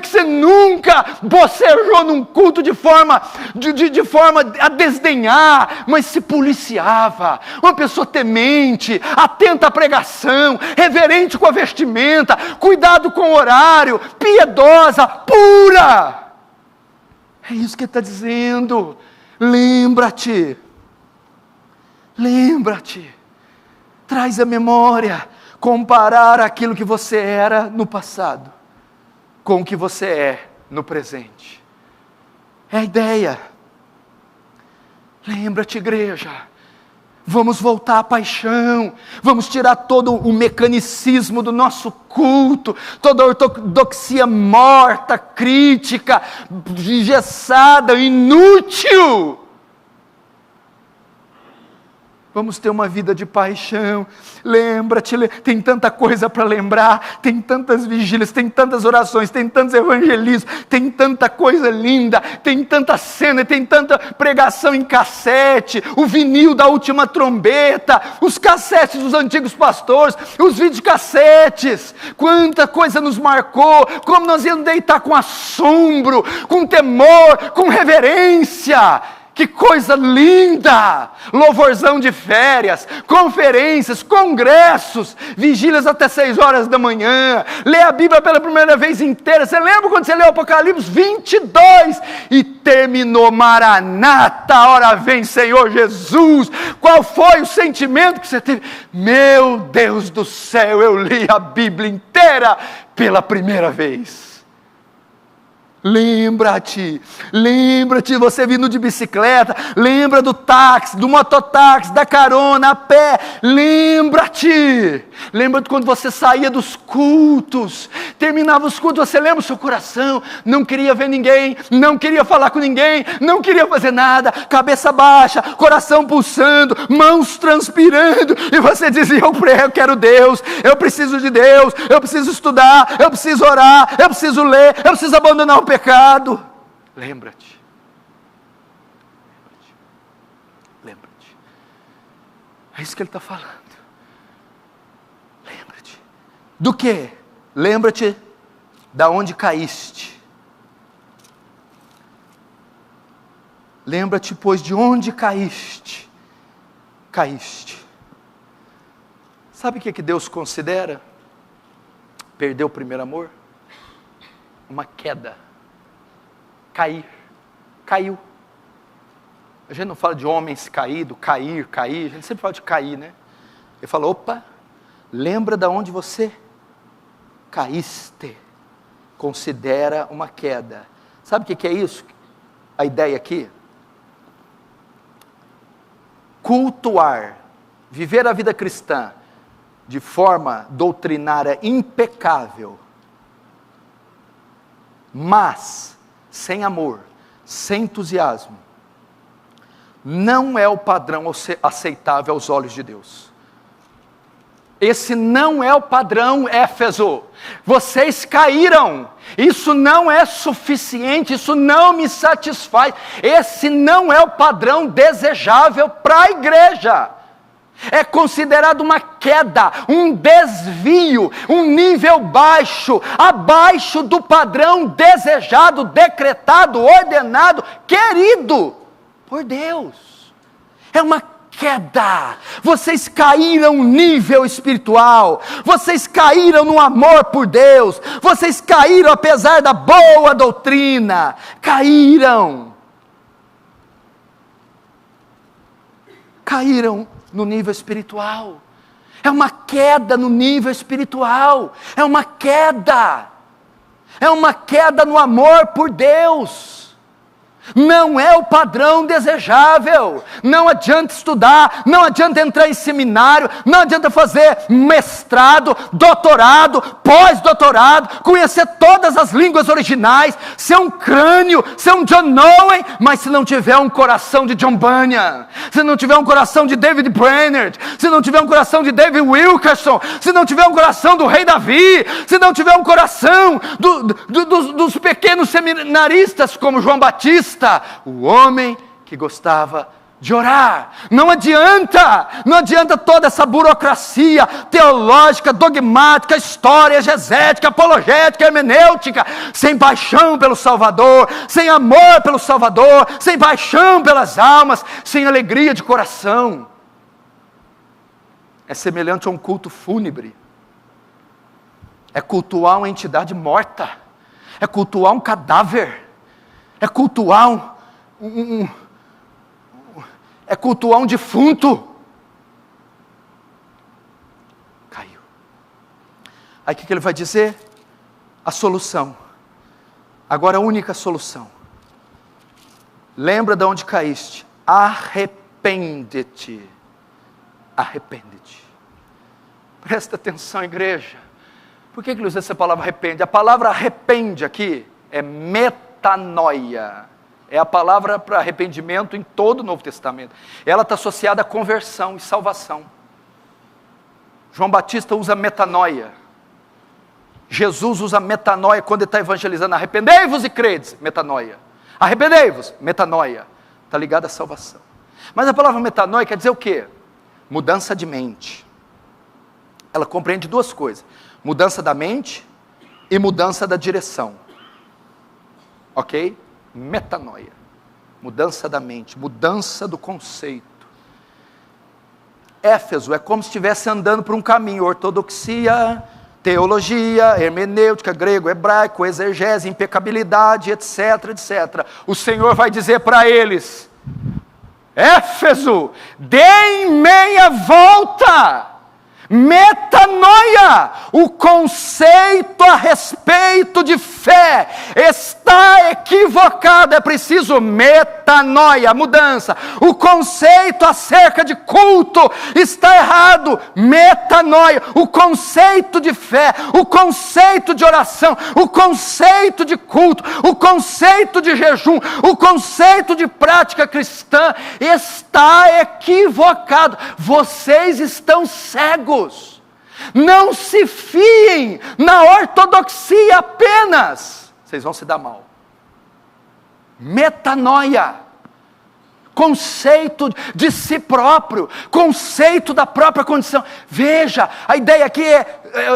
que você nunca bocejou num culto de forma a desdenhar, mas se policiava, uma pessoa temente, atenta à pregação, reverente com a vestimenta, cuidado com o horário, piedosa, pura. É isso que ele está dizendo. Lembra-te. Lembra-te, traz a memória, comparar aquilo que você era no passado, com o que você é no presente. É a ideia. Lembra-te, igreja, vamos voltar à paixão, vamos tirar todo o mecanicismo do nosso culto, toda a ortodoxia morta, crítica, engessada, inútil. Vamos ter uma vida de paixão. Lembra-te, tem tanta coisa para lembrar, tem tantas vigílias, tem tantas orações, tem tantos evangelismos, tem tanta coisa linda, tem tanta cena, tem tanta pregação em cassete, o vinil da última trombeta, os cassetes dos antigos pastores, os videocassetes, quanta coisa nos marcou, como nós íamos deitar com assombro, com temor, com reverência. Que coisa linda! Louvorzão de férias, conferências, congressos, vigílias até 6 horas da manhã, ler a Bíblia pela primeira vez inteira. Você lembra quando você leu Apocalipse 22? E terminou, Maranata, hora vem Senhor Jesus. Qual foi o sentimento que você teve? Meu Deus do céu, eu li a Bíblia inteira pela primeira vez. Lembra-te, você vindo de bicicleta, lembra do táxi, do mototáxi, da carona, a pé, lembra-te, lembra de quando você saía dos cultos, terminava os cultos, você lembra o seu coração, não queria ver ninguém, não queria falar com ninguém, não queria fazer nada, cabeça baixa, coração pulsando, mãos transpirando, e você dizia, eu quero Deus, eu preciso de Deus, eu preciso estudar, eu preciso orar, eu preciso ler, eu preciso abandonar o pecado. Lembra-te. É isso que ele está falando. Lembra-te. Do que? Lembra-te da onde caíste. Lembra-te, pois, de onde caíste. Sabe o que Deus considera? Perder o primeiro amor? Uma queda. Caiu. A gente não fala de homens caídos, cair, a gente sempre fala de cair, né? Ele falou, opa, lembra de onde você caíste, considera uma queda. Sabe o que é isso? A ideia aqui? Cultuar, viver a vida cristã de forma doutrinária impecável, mas sem amor, sem entusiasmo, não é o padrão aceitável aos olhos de Deus. Esse não é o padrão, Éfeso. Vocês caíram. Isso não é suficiente, isso não me satisfaz. Esse não é o padrão desejável para a igreja. É considerado uma queda, um desvio, um nível baixo, abaixo do padrão desejado, decretado, ordenado, querido por Deus. É uma queda. Vocês caíram no nível espiritual, vocês caíram no amor por Deus, vocês caíram apesar da boa doutrina, caíram no nível espiritual. É uma queda no nível espiritual, é uma queda no amor por Deus. Não é o padrão desejável. Não adianta estudar, não adianta entrar em seminário, não adianta fazer mestrado, doutorado, pós-doutorado, conhecer todas as línguas originais, ser um crânio, ser um John Owen, mas se não tiver um coração de John Bunyan, se não tiver um coração de David Brainerd, se não tiver um coração de David Wilkerson, se não tiver um coração do rei Davi, se não tiver um coração dos pequenos seminaristas como João Batista, o homem que gostava de orar. Não adianta toda essa burocracia teológica, dogmática, história, exegética, apologética, hermenêutica, sem paixão pelo Salvador, sem amor pelo Salvador, sem paixão pelas almas, sem alegria de coração. É semelhante a um culto fúnebre. É cultuar uma entidade morta, é cultuar um cadáver, é cultuar um defunto. Aí o que ele vai dizer? A solução. Agora a única solução. Lembra de onde caíste. Arrepende-te. Arrepende-te. Presta atenção, igreja. Por que ele usa essa palavra arrepende? A palavra arrepende aqui é metanoia. É a palavra para arrependimento em todo o Novo Testamento. Ela está associada a conversão e salvação. João Batista usa metanoia. Jesus usa metanoia quando ele está evangelizando. Arrependei-vos e credes. Metanoia. Arrependei-vos. Metanoia. Está ligado à salvação. Mas a palavra metanoia quer dizer o quê? Mudança de mente. Ela compreende duas coisas. Mudança da mente e mudança da direção. Ok? Metanoia. Mudança da mente, mudança do conceito. Éfeso é como se estivesse andando por um caminho. Ortodoxia, teologia, hermenêutica, grego, hebraico, exegese, impecabilidade, etc, etc. O Senhor vai dizer para eles: Éfeso, deem meia volta. Metanoia, o conceito a respeito de fé está equivocado, é preciso metanoia, mudança. O conceito acerca de culto está errado, metanoia. O conceito de fé, o conceito de oração, o conceito de culto, o conceito de jejum, o conceito de prática cristã está equivocado. Vocês estão cegos. Não se fiem na ortodoxia apenas, vocês vão se dar mal. Metanoia, conceito de si próprio, conceito da própria condição. Veja, a ideia aqui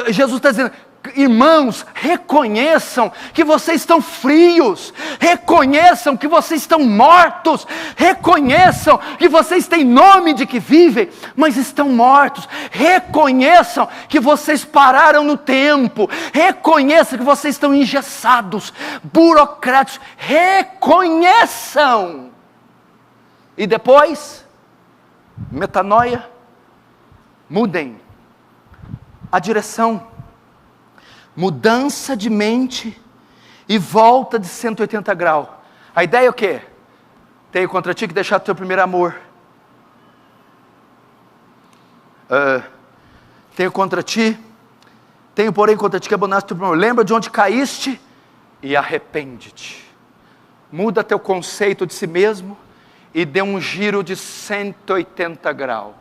Jesus está dizendo: irmãos, reconheçam que vocês estão frios, reconheçam que vocês estão mortos, reconheçam que vocês têm nome de que vivem, mas estão mortos, reconheçam que vocês pararam no tempo, reconheçam que vocês estão engessados, burocráticos, reconheçam. E depois, metanoia, mudem a direção. Mudança de mente e volta de 180 graus. A ideia é o quê? Tenho contra ti que deixar o teu primeiro amor. Tenho porém contra ti que abandonaste o teu primeiro amor. Lembra de onde caíste e arrepende-te. Muda teu conceito de si mesmo e dê um giro de 180 graus.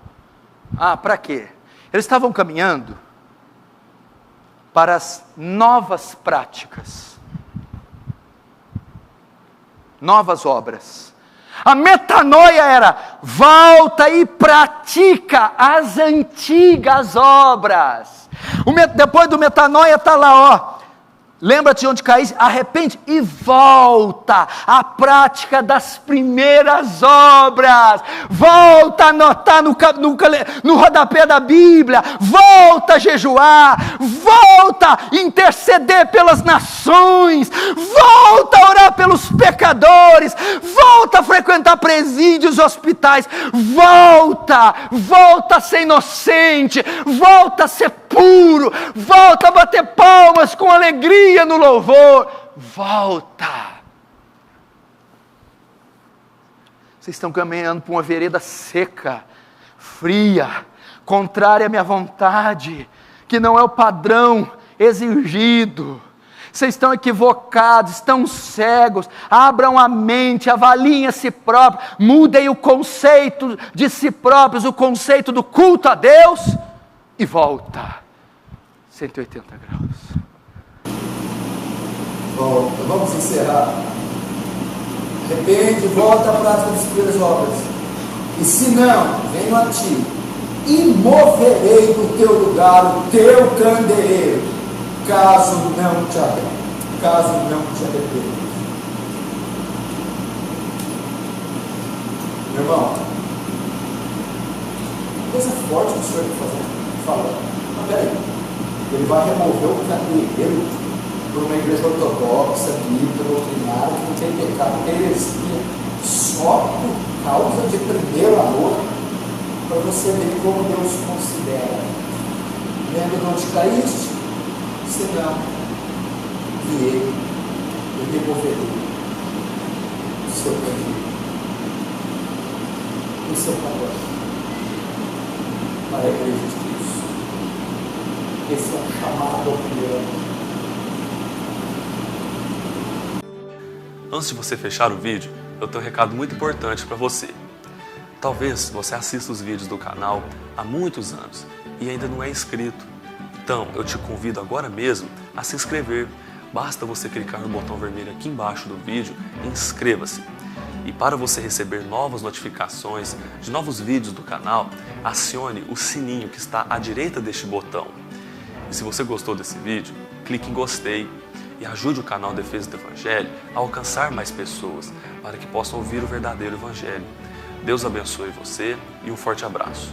Para quê? Eles estavam caminhando para as novas práticas, novas obras. A metanoia era: volta e pratica as antigas obras. Depois do metanoia está lá, lembra-te de onde caíste, arrepende e volta à prática das primeiras obras. Volta a anotar no rodapé da Bíblia. Volta a jejuar. Volta a interceder pelas nações. Volta a orar pelos pecadores. Volta a frequentar presídios, hospitais. Volta a ser inocente. Volta a ser puro. Volta a bater palmas com alegria no louvor. Volta. Vocês estão caminhando por uma vereda seca, fria, contrária à minha vontade, que não é o padrão exigido. Vocês estão equivocados, estão cegos. Abram a mente, avaliem a si próprios, mudem o conceito de si próprios, o conceito do culto a Deus, e volta 180 graus. Volta, vamos encerrar. Arrepende, volta à prática das primeiras obras. E se não, venho a ti, e moverei do teu lugar o teu candeeiro, caso não te arrependas. Meu irmão, coisa forte que o Senhor está falando. Mas peraí, ele vai remover o candeeiro por uma igreja ortodoxa, bíblica, doutrinária, que não tem pecado, não tem heresia, só por causa de primeiro amor, para você ver como Deus considera. Lembra de onde caíste? Senão, virei e removerei o seu caminho, o seu padrão para a Igreja de Cristo. Esse é um chamado ao primeiro amor. Antes de você fechar o vídeo, eu tenho um recado muito importante para você. Talvez você assista os vídeos do canal há muitos anos e ainda não é inscrito. Então, eu te convido agora mesmo a se inscrever. Basta você clicar no botão vermelho aqui embaixo do vídeo e inscreva-se. E para você receber novas notificações de novos vídeos do canal, acione o sininho que está à direita deste botão. E se você gostou desse vídeo, clique em gostei e ajude o canal Defesa do Evangelho a alcançar mais pessoas para que possam ouvir o verdadeiro Evangelho. Deus abençoe você e um forte abraço.